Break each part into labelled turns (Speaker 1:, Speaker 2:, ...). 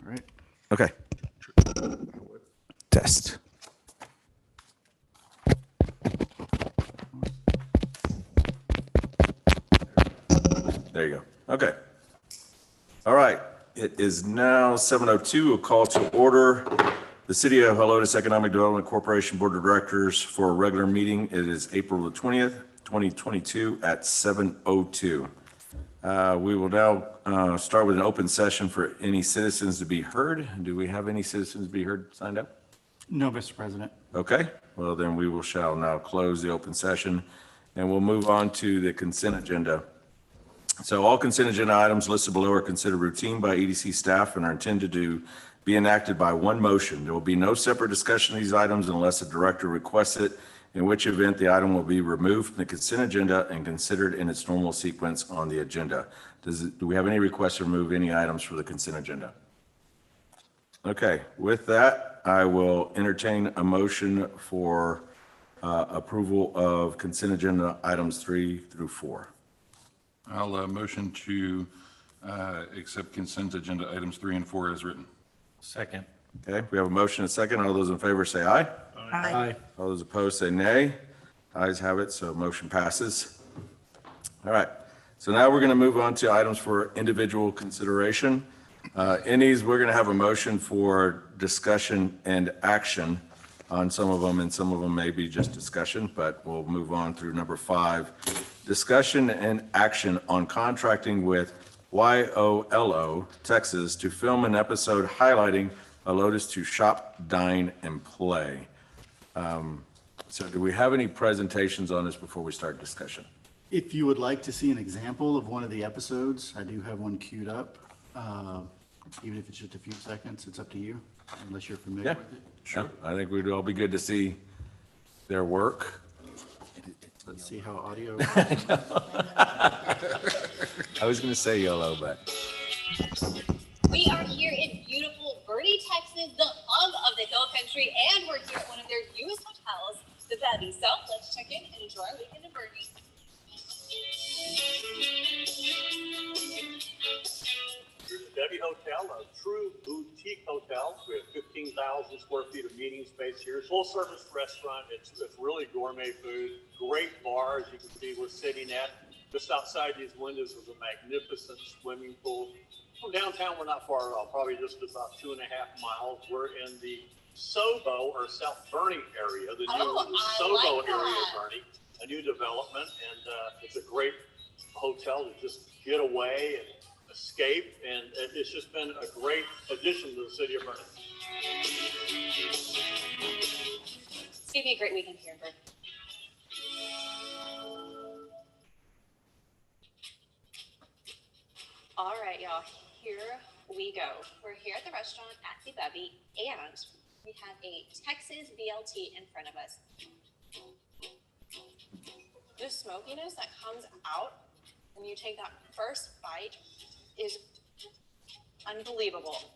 Speaker 1: right?
Speaker 2: Okay. Test. There you go. Okay. All right. It is now 7:02. A call to order the City of Helotus Economic Development Corporation Board of Directors for a regular meeting. It is April the 20th, 2022 at 7:02. We will now start with an open session for any citizens to be heard. Do we have any citizens to be heard signed up?
Speaker 1: No, Mr. President.
Speaker 2: Okay, well then shall now close the open session and we'll move on to the consent agenda. So all consent agenda items listed below are considered routine by EDC staff and are intended to be enacted by one motion. There will be no separate discussion of these items unless a director requests it, in which event the item will be removed from the consent agenda and considered in its normal sequence on the agenda. Do we have any requests to remove any items from the consent agenda? Okay, with that, I will entertain a motion for approval of consent agenda items 3 through 4.
Speaker 3: I'll motion to accept consent agenda items 3 and 4 as written.
Speaker 4: Second.
Speaker 2: Okay, we have a motion and a second. All those in favor say aye.
Speaker 1: Aye.
Speaker 2: All those opposed say nay. Ayes have it, so motion passes. All right, so now we're going to move on to items for individual consideration. In these, we're going to have a motion for discussion and action on some of them, and some of them may be just discussion, but we'll move on through number 5. Discussion and action on contracting with YOLO Texas to film an episode highlighting Helotus to shop, dine, and play. So do we have any presentations on this before we start discussion?
Speaker 1: If you would like to see an example of one of the episodes, I do have one queued up. Even if it's just a few seconds, it's up to you, unless you're familiar with it.
Speaker 2: Sure. I think we'd all be good to see their work.
Speaker 1: Let's see how audio.
Speaker 2: I was going to say YOLO, but.
Speaker 5: We are here in beautiful Bernie, Texas, the hub of the hill country, and we're here at one of their newest hotels, the Bevy. So let's check in and enjoy our weekend in Bernie.
Speaker 6: Here's the Bevy Hotel, a true boutique hotel. We have 15,000 square feet of meeting space here. Full service restaurant. It's really gourmet food. Great bar, as you can see we're sitting at. Just outside these windows is a magnificent swimming pool. From downtown, we're not far at all, probably just about 2.5 miles. We're in the Sobo or South Bernie area, the new Sobo area of Bernie, a new development, and it's a great hotel to just get away and escape, and it's just been a great addition to the city of Bernie.
Speaker 5: It's gonna be a great weekend here in Bernie. All right, y'all, here we go. We're here at the restaurant at the Bevy, and we have a Texas BLT in front of us. The smokiness that comes out when you take that first bite is unbelievable.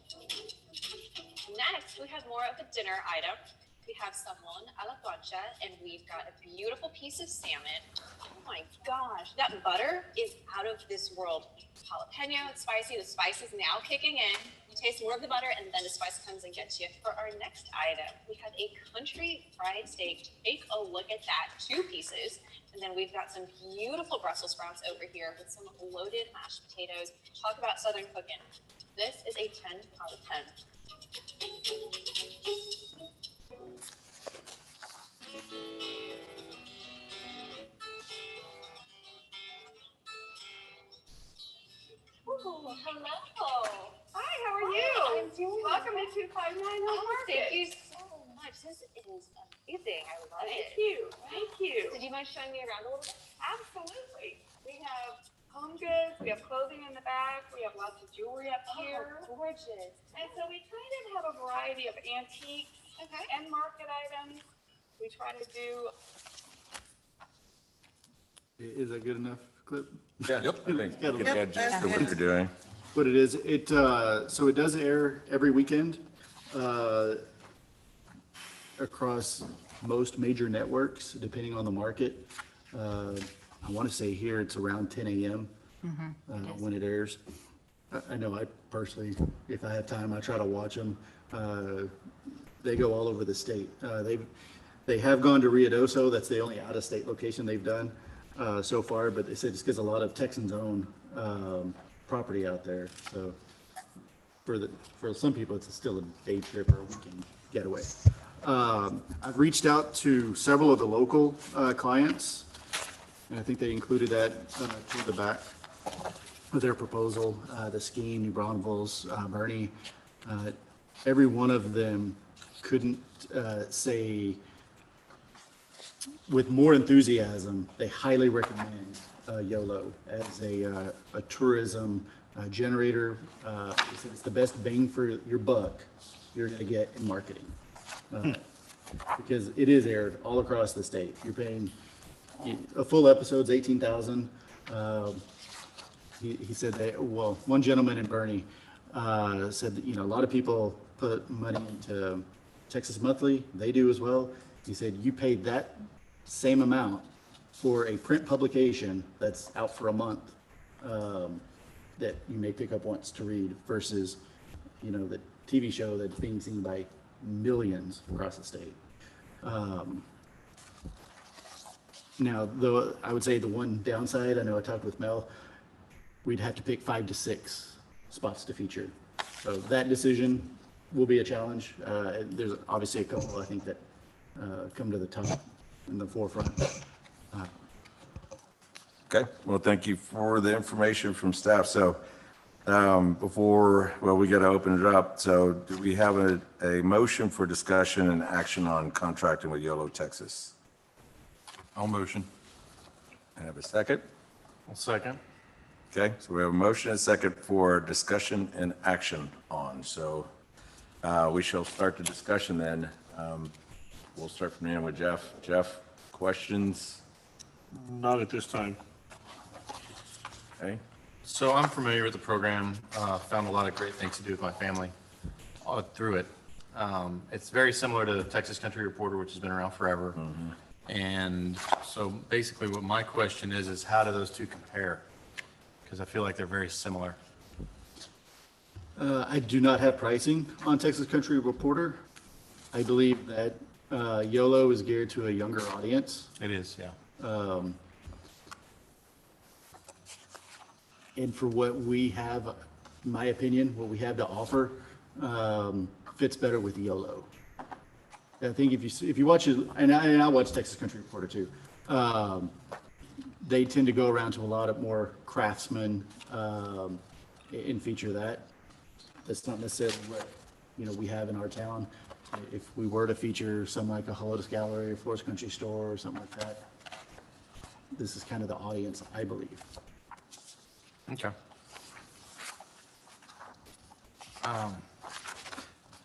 Speaker 5: Next, we have more of a dinner item. We have salmon a la plancha, and we've got a beautiful piece of salmon. Oh my gosh, that butter is out of this world. Jalapeno, it's spicy. The spice is now kicking in. You taste more of the butter, and then the spice comes and gets you. For our next item, we have a country fried steak. Take a look at that, 2 pieces. And then we've got some beautiful Brussels sprouts over here with some loaded mashed potatoes. Talk about Southern cooking. This is a 10 out of 10. Ooh, hello.
Speaker 7: Hi, how are you?
Speaker 5: I'm doing
Speaker 7: Welcome to 259 Home Market.
Speaker 5: Thank you so much. This is amazing. I love
Speaker 7: Thank
Speaker 5: it.
Speaker 7: you. Thank you.
Speaker 5: Did you mind showing me around a little bit?
Speaker 7: Absolutely. We have home goods. We have clothing in the back. We have lots of jewelry up here.
Speaker 5: Oh, gorgeous.
Speaker 7: And so we kind of have a variety of antiques
Speaker 5: Okay.
Speaker 7: and market items. We try to do.
Speaker 1: Is that good enough, clip?
Speaker 2: Yeah, I think you can add just to what you're doing.
Speaker 1: What it is, so it does air every weekend across most major networks, depending on the market. I want to say here it's around 10 a.m. When it airs. I know I personally, if I have time, I try to watch them. They go all over the state. They have gone to Ruidoso. That's the only out-of-state location they've done so far, but they said it's because a lot of Texans own property out there. So for some people, it's still a day trip or a weekend getaway. I've reached out to several of the local clients, and I think they included that toward the back of their proposal. The Skiing, New Braunfels, Bernie, every one of them couldn't say with more enthusiasm, they highly recommend YOLO as a tourism generator. They said it's the best bang for your buck you're going to get in marketing. Because it is aired all across the state. You're paying a full episode's $18,000. He said that, well, one gentleman in Bernie said that, a lot of people put money into Texas Monthly. They do as well. He said, you paid that same amount for a print publication that's out for a month that you may pick up once to read versus, the TV show that's being seen by millions across the state. Now, though, I would say the one downside, I know I talked with Mel, we'd have to pick 5 to 6 spots to feature. So that decision will be a challenge. There's obviously a couple, I think, that come to the top in the forefront.
Speaker 2: Okay, well, thank you for the information from staff. So we got to open it up. So do we have a motion for discussion and action on contracting with YOLO Texas?
Speaker 3: I'll motion.
Speaker 2: I have a second.
Speaker 4: I'll second.
Speaker 2: Okay, so we have a motion and a second for discussion and action on. So we shall start the discussion then. We'll start from the end with Jeff. Jeff, questions?
Speaker 4: Not at this time.
Speaker 2: Okay,
Speaker 8: So I'm familiar with the program, found a lot of great things to do with my family through it. It's very similar to Texas Country Reporter, which has been around forever. And so basically what my question is how do those two compare? Because I feel like they're very similar.
Speaker 1: I do not have pricing on Texas Country Reporter. I believe that YOLO is geared to a younger audience.
Speaker 8: It is, yeah.
Speaker 1: And for what we have, in my opinion, what we have to offer fits better with YOLO. I think if you watch it, and I watch Texas Country Reporter too, they tend to go around to a lot of more craftsmen and feature that. That's not necessarily what we have in our town. If we were to feature something like a Helotus Gallery or Forest Country Store or something like that, this is kind of the audience, I believe.
Speaker 8: Okay.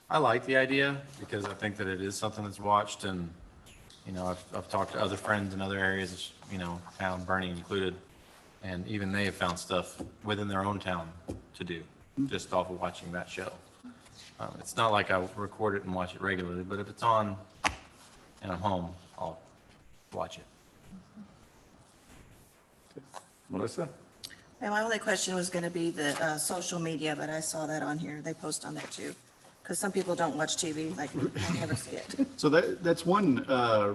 Speaker 8: I like the idea because I think that it is something that's watched, and I've talked to other friends in other areas, town, Bernie included, and even they have found stuff within their own town to do just off of watching that show. It's not like I record it and watch it regularly, but if it's on and I'm home, I'll watch it.
Speaker 2: Melissa?
Speaker 9: And my only question was going to be the social media, but I saw that on here. They post on there too. Because some people don't watch TV, like I never see it.
Speaker 1: So that's one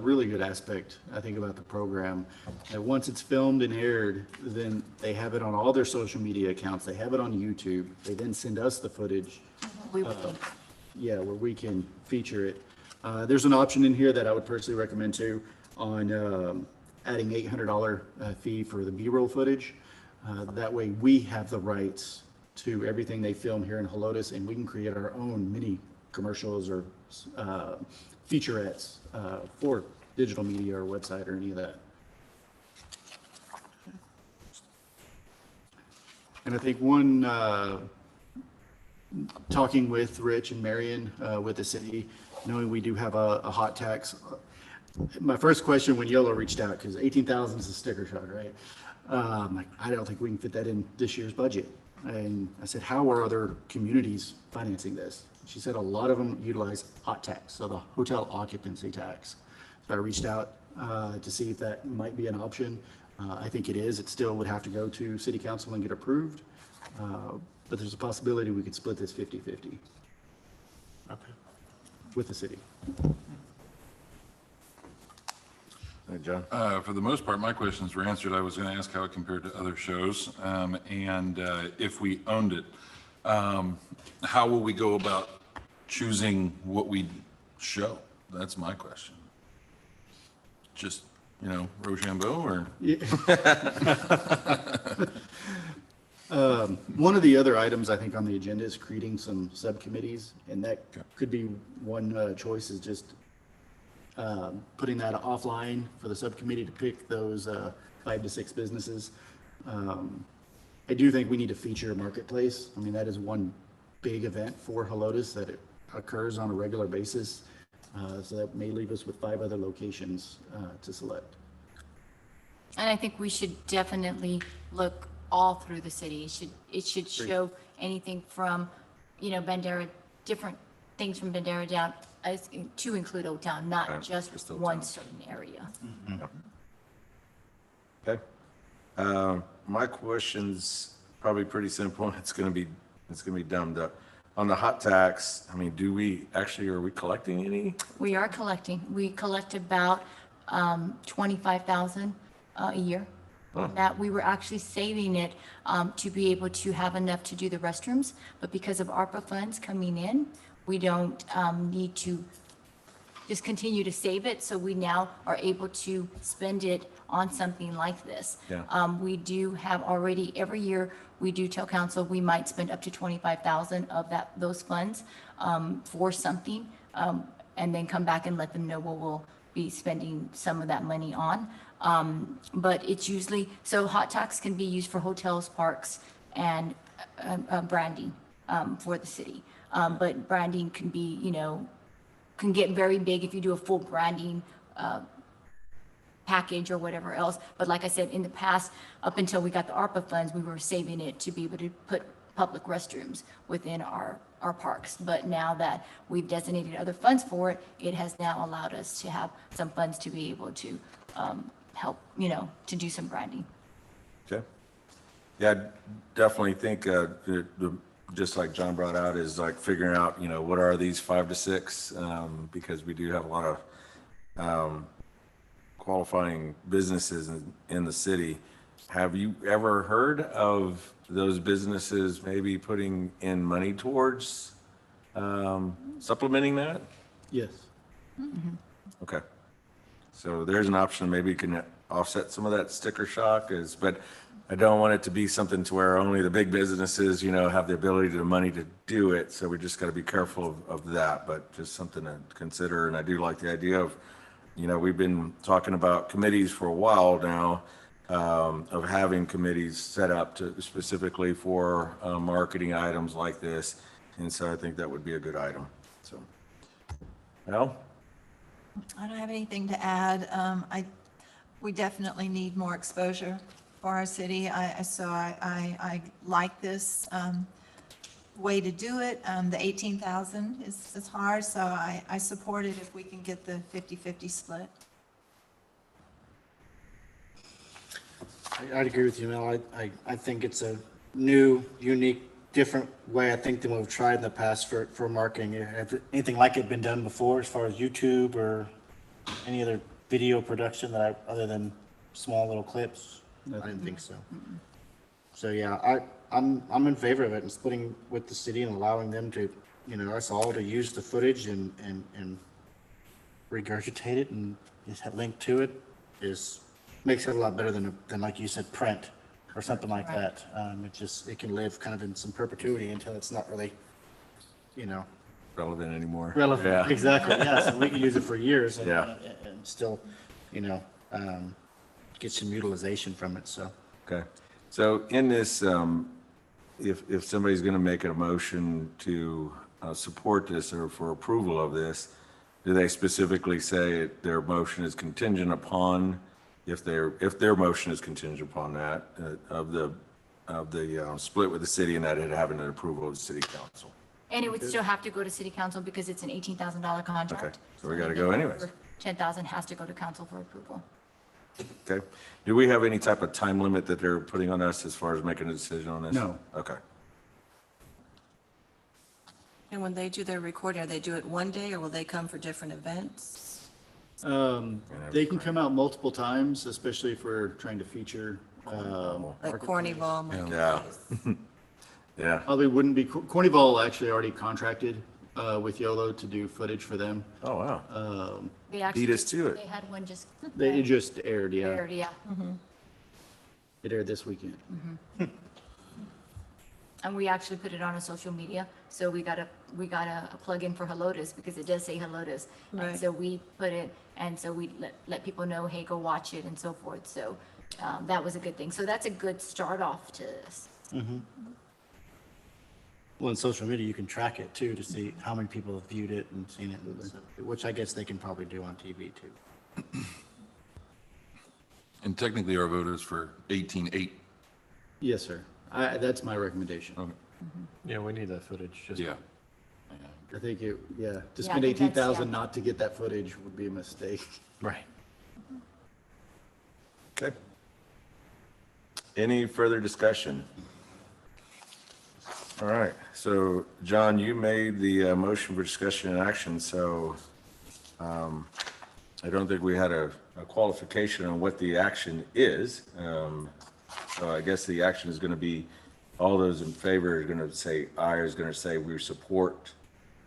Speaker 1: really good aspect, I think, about the program. That once it's filmed and aired, then they have it on all their social media accounts. They have it on YouTube. They then send us the footage.
Speaker 9: We
Speaker 1: Where we can feature it. There's an option in here that I would personally recommend too on adding $800 fee for the B-roll footage. That way we have the rights to everything they film here in Helotus, and we can create our own mini commercials or featurettes for digital media or website or any of that. And I think talking with Rich and Marion with the city, knowing we do have a hot tax. My first question when YOLO reached out, because 18,000 is a sticker shock, right? I don't think we can fit that in this year's budget. And I said, how are other communities financing this? She said a lot of them utilize hot tax, so the hotel occupancy tax. So I reached out to see if that might be an option. I think it is. It still would have to go to city council and get approved. but there's a possibility we could split this 50/50
Speaker 4: Okay.
Speaker 1: with the city.
Speaker 2: Hey, John?
Speaker 3: For the most part, my questions were answered. I was going to ask how it compared to other shows. And if we owned it, how will we go about choosing what we show? That's my question. Just, Rochambeau or?
Speaker 1: One of the other items I think on the agenda is creating some subcommittees, and that could be one choice is just putting that offline for the subcommittee to pick those 5 to 6 businesses. I do think we need to feature a marketplace. I mean, that is one big event for Helotus that it occurs on a regular basis. So that may leave us with 5 other locations to select.
Speaker 10: And I think we should definitely look all through the city. It should show anything from, Bandera, different things from Bandera down, to include Old Town, not
Speaker 2: Okay,
Speaker 10: just
Speaker 2: just Old
Speaker 10: one
Speaker 2: Town.
Speaker 10: certain area.
Speaker 2: Okay. My question's probably pretty simple. It's gonna be dumbed up. On the hot tax, I mean, are we collecting any?
Speaker 10: We are collecting. We collect about 25,000 a year. That we were actually saving it to be able to have enough to do the restrooms, but because of ARPA funds coming in, we don't need to just continue to save it, so we now are able to spend it on something like this.
Speaker 2: Yeah.
Speaker 10: We do have already, every year, we do tell council we might spend up to 25,000 of those funds for something, and then come back and let them know what we'll be spending some of that money on. But it's usually, so hot tax can be used for hotels, parks, and branding for the city. But branding can be, can get very big if you do a full branding package or whatever else. But like I said, in the past, up until we got the ARPA funds, we were saving it to be able to put public restrooms within our parks. But now that we've designated other funds for it, it has now allowed us to have some funds to be able to help, to do some branding.
Speaker 2: Okay. Yeah, I definitely think just like John brought out, is like figuring out, what are these 5 to 6? Because we do have a lot of qualifying businesses in the city. Have you ever heard of those businesses maybe putting in money towards supplementing that?
Speaker 1: Yes.
Speaker 2: Okay. So there's an option, maybe you can offset some of that sticker shock but I don't want it to be something to where only the big businesses, have the ability to money to do it. So we just got to be careful of that, but just something to consider. And I do like the idea of, we've been talking about committees for a while now, of having committees set up specifically for marketing items like this. And so I think that would be a good item. So, Al?
Speaker 9: I don't have anything to add. We definitely need more exposure for our city. I like this way to do it. The 18,000 is hard, so I support it if we can get the 50-50 split.
Speaker 4: I'd agree with you, Mel. I think it's a new, unique, different way, I think, than we've tried in the past for marketing. Has anything like it been done before as far as YouTube or any other video production other than small little clips? I didn't think so. So yeah, I'm in favor of it and splitting with the city and allowing them to, us all to use the footage and regurgitate it and just have link to it makes it a lot better than like you said, print or something like that. It can live kind of in some perpetuity until it's not really,
Speaker 2: Relevant anymore.
Speaker 4: relevant.
Speaker 2: Yeah.
Speaker 4: Exactly. Yeah. So we can use it for years and,
Speaker 2: Yeah.
Speaker 4: and still, get some utilization from it. So.
Speaker 2: Okay. So in this, if somebody's going to make a motion to support this or for approval of this, do they specifically say their motion is contingent upon, if their motion is contingent upon that, of the split with the city and that it having an approval of the city council?
Speaker 10: And it would still have to go to city council because it's an $18,000 contract.
Speaker 2: Okay, so we gotta go anyways.
Speaker 10: 10,000 has to go to council for approval.
Speaker 2: Okay. Do we have any type of time limit that they're putting on us as far as making a decision on this?
Speaker 1: No.
Speaker 2: Okay.
Speaker 9: And when they do their recording, are they do it one day or will they come for different events?
Speaker 1: They can come out multiple times, especially if we're trying to feature,
Speaker 9: Like Cornwall?
Speaker 2: Yeah. Yeah.
Speaker 1: probably wouldn't be, Cornwall actually already contracted, with YOLO to do footage for them.
Speaker 2: Oh, wow.
Speaker 10: They actually,
Speaker 2: Beat us to it.
Speaker 10: they had one just
Speaker 1: It just aired, yeah.
Speaker 10: aired, yeah.
Speaker 1: It aired this weekend.
Speaker 10: And we actually put it on a social media, so we got a plug-in for Helotus, because it does say Helotus. And
Speaker 9: Right.
Speaker 10: so we put it, and so we let people know, hey, go watch it and so forth, so, that was a good thing. So that's a good start off to this.
Speaker 4: Well, in social media, you can track it too to see how many people have viewed it and seen it, and so- which I guess they can probably do on TV too.
Speaker 3: And technically, our vote is for 18-8.
Speaker 1: Yes, sir. That's my recommendation.
Speaker 3: Okay.
Speaker 8: Yeah, we need that footage, just.
Speaker 3: Yeah.
Speaker 1: I think to
Speaker 10: Yeah, I
Speaker 1: spend
Speaker 10: think that's-
Speaker 1: 18,000
Speaker 10: yeah.
Speaker 1: not to get that footage would be a mistake.
Speaker 8: Right.
Speaker 2: Okay. Any further discussion? All right, so John, you made the motion for discussion and action, so I don't think we had a qualification on what the action is. So I guess the action is going to be, all those in favor are going to say aye, is going to say we support,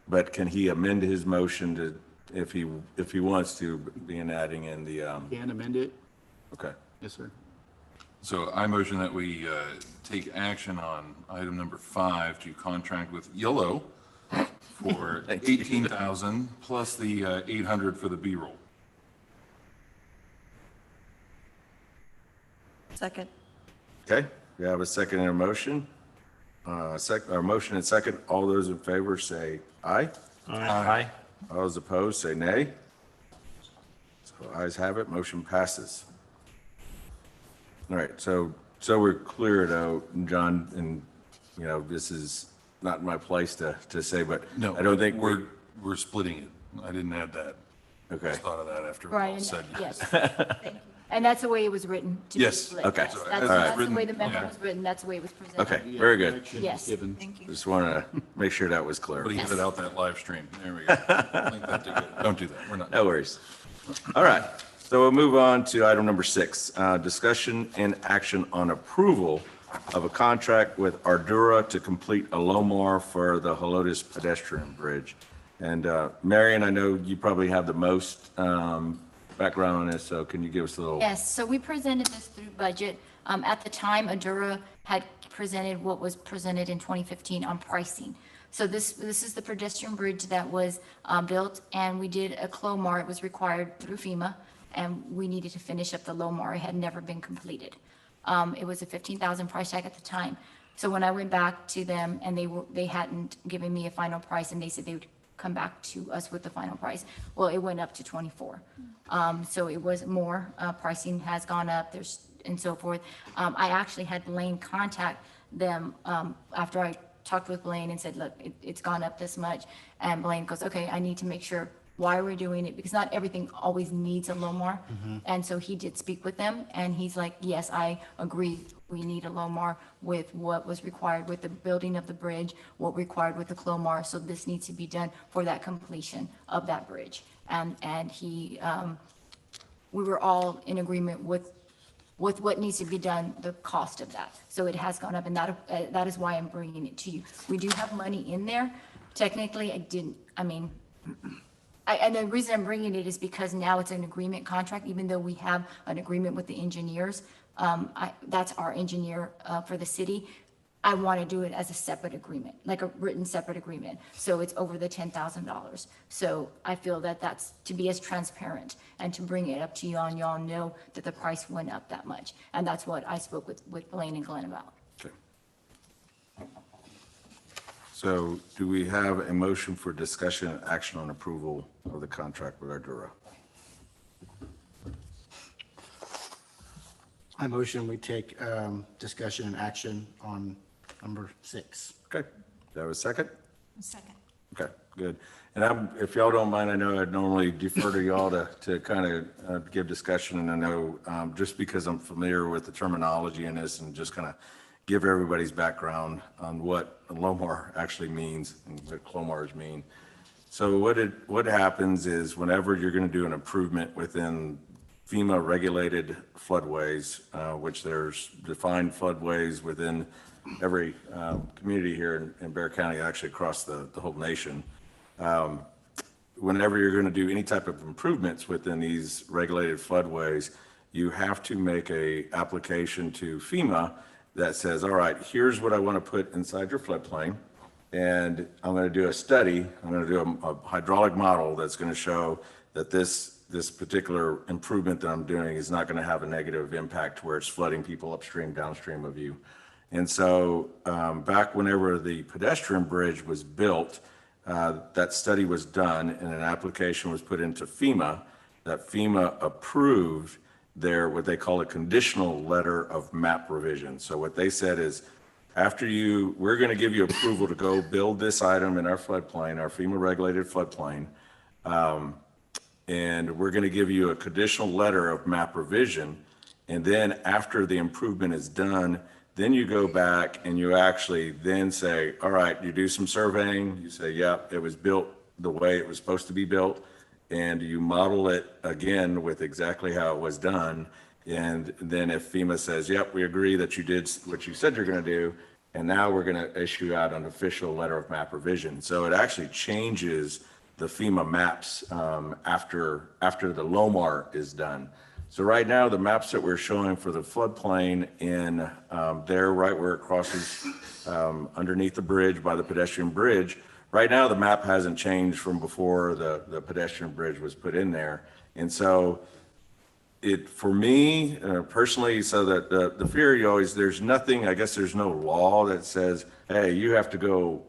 Speaker 2: but can he amend his motion to, if he wants to, being adding in the,
Speaker 1: Can amend it?
Speaker 2: okay.
Speaker 1: Yes, sir.
Speaker 3: So I motion that we take action on item number 5 to contract with YOLO for 18,000 plus the 800 for the B-roll.
Speaker 9: Second.
Speaker 2: Okay, we have a second and a motion. Our motion and second, all those in favor say aye.
Speaker 8: Aye.
Speaker 2: All those opposed say nay. So ayes have it, motion passes. All right, so we're clear though, John, and, you know, this is not my place to say, but
Speaker 3: No,
Speaker 2: I don't think
Speaker 3: we're splitting it. I didn't add that.
Speaker 2: okay,
Speaker 3: Just thought of that after it was
Speaker 10: Right,
Speaker 3: all
Speaker 10: and
Speaker 3: said.
Speaker 10: yes. And that's the way it was written. To be
Speaker 3: Yes.
Speaker 10: split.
Speaker 2: Okay.
Speaker 10: Yes,
Speaker 3: All right.
Speaker 10: That's
Speaker 3: As it's
Speaker 10: that's the
Speaker 3: written,
Speaker 10: way the memo
Speaker 3: yeah.
Speaker 10: was written, that's the way it was presented.
Speaker 2: okay, very good.
Speaker 1: Direction
Speaker 10: Yes.
Speaker 1: given.
Speaker 9: Thank you.
Speaker 2: Just want to make sure that was clear.
Speaker 3: But he cut out that live stream. There we go. I think that did good. Don't do that. We're not.
Speaker 2: No worries. All right, so we'll move on to item number 6, discussion and action on approval of a contract with Ardura to complete a Lomar for the Helotus pedestrian bridge. And Marion, I know you probably have the most background on this, so can you give us a little?
Speaker 10: Yes, so we presented this through budget. At the time, Ardura had presented what was presented in 2015 on pricing. So this is the pedestrian bridge that was built, and we did a Lomar. It was required through FEMA, and we needed to finish up the Lomar. It had never been completed. It was a 15,000 price tag at the time. So when I went back to them, and they hadn't given me a final price, and they said they would come back to us with the final price. Well, it went up to 24. So it was more, pricing has gone up, and so forth. I actually had Blaine contact them, after I talked with Blaine and said, look, it's gone up this much. And Blaine goes, okay, I need to make sure why we're doing it, because not everything always needs a Lomar. And so he did speak with them, and he's like, yes, I agree, we need a Lomar with what was required with the building of the bridge, what required with the Lomar, so this needs to be done for that completion of that bridge. And he, we were all in agreement with what needs to be done, the cost of that. So it has gone up, and that is why I'm bringing it to you. We do have money in there. Technically, and the reason I'm bringing it is because now it's an agreement contract, even though we have an agreement with the engineers. That's our engineer for the city. I want to do it as a separate agreement, like a written separate agreement. So it's over the $10,000. So I feel that that's to be as transparent and to bring it up to y'all, and y'all know that the price went up that much. And that's what I spoke with Blaine and Glenn about.
Speaker 2: Okay. So do we have a motion for discussion and action on approval of the contract with Ardura?
Speaker 4: I motion we take discussion and action on number 6.
Speaker 2: Okay, do I have a second?
Speaker 9: Second.
Speaker 2: Okay, good. And if y'all don't mind, I know I'd normally defer to y'all to kind of give discussion, and I know just because I'm familiar with the terminology in this and just kind of give everybody's background on what Lomar actually means and what Clomars mean. So what happens is whenever you're going to do an improvement within FEMA regulated floodways, which there's defined floodways within every community here in Bexar County, actually across the whole nation. Whenever you're going to do any type of improvements within these regulated floodways, you have to make a application to FEMA that says, all right, here's what I want to put inside your floodplain. And I'm going to do a study. I'm going to do a hydraulic model that's going to show that this particular improvement that I'm doing is not going to have a negative impact where it's flooding people upstream, downstream of you. And so back whenever the pedestrian bridge was built, that study was done and an application was put into FEMA that FEMA approved their, what they call a conditional letter of map revision. So what they said is, we're going to give you approval to go build this item in our floodplain, our FEMA regulated floodplain. And we're going to give you a conditional letter of map revision. And then after the improvement is done, then you go back and you actually then say, all right, you do some surveying. You say, yeah, it was built the way it was supposed to be built. And you model it again with exactly how it was done. And then if FEMA says, yep, we agree that you did what you said you're going to do, and now we're going to issue out an official letter of map revision. So it actually changes the FEMA maps after the Lomar is done. So right now, the maps that we're showing for the floodplain in there, right where it crosses underneath the bridge by the pedestrian bridge, right now the map hasn't changed from before the pedestrian bridge was put in there. And so for me personally, so that the fear you always, there's nothing, I guess there's no law that says, hey, you have to go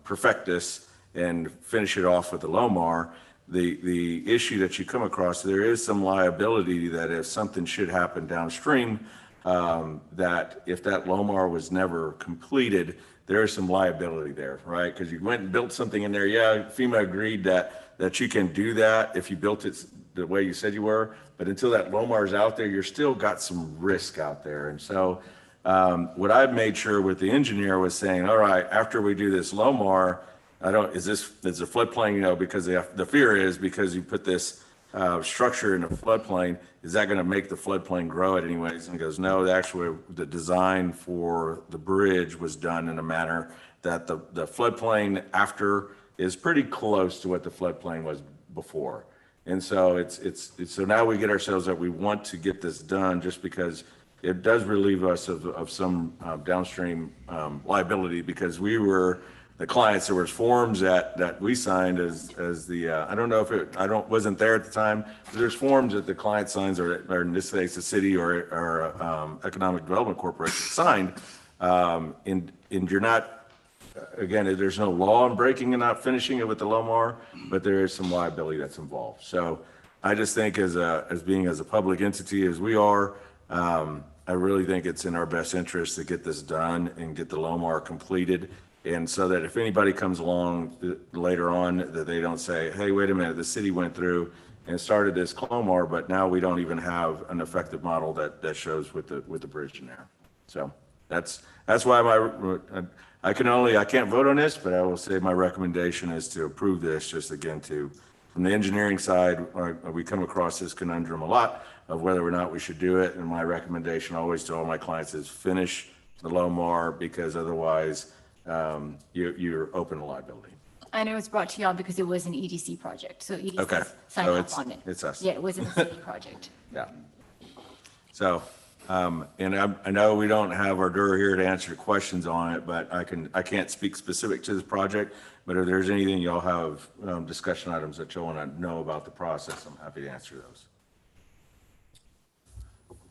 Speaker 2: perfect this and finish it off with the Lomar. The issue that you come across, there is some liability that if something should happen downstream, that if that Lomar was never completed, there is some liability there, right? Because you went and built something in there. Yeah, FEMA agreed that you can do that if you built it the way you said you were, but until that Lomar is out there, you're still got some risk out there. And so what I've made sure with the engineer was saying, all right, after we do this Lomar, is a floodplain, because the fear is because you put this structure in a floodplain, is that going to make the floodplain grow it anyways? And he goes, no, actually the design for the bridge was done in a manner that the floodplain after is pretty close to what the floodplain was before. And so so now we get ourselves that we want to get this done just because it does relieve us of some downstream liability, because we were the clients. There was forms that we signed as the I don't know if wasn't there at the time. But there's forms that the client signs, or in this case, the city or Economic Development Corporation signed, and you're not. Again, there's no law on breaking and not finishing it with the Lomar, but there is some liability that's involved. So I just think as being a public entity as we are, I really think it's in our best interest to get this done and get the Lomar completed. And so that if anybody comes along later on, that they don't say, hey, wait a minute, the city went through and started this Lomar, but now we don't even have an effective model that shows with the bridge in there. So that's why I can't vote on this, but I will say my recommendation is to approve this, just again from the engineering side, we come across this conundrum a lot of whether or not we should do it. And my recommendation always to all my clients is finish the Lomar, because otherwise you're open to liability.
Speaker 10: I know it's brought to y'all because it was an EDC project, so EDC
Speaker 2: Okay.
Speaker 10: signed
Speaker 2: So
Speaker 10: off on it.
Speaker 2: it's us.
Speaker 10: Yeah, it wasn't a city project.
Speaker 2: Yeah. So, and I know we don't have Ardura here to answer questions on it, but I can't speak specific to this project, but if there's anything y'all have discussion items that y'all want to know about the process, I'm happy to answer those.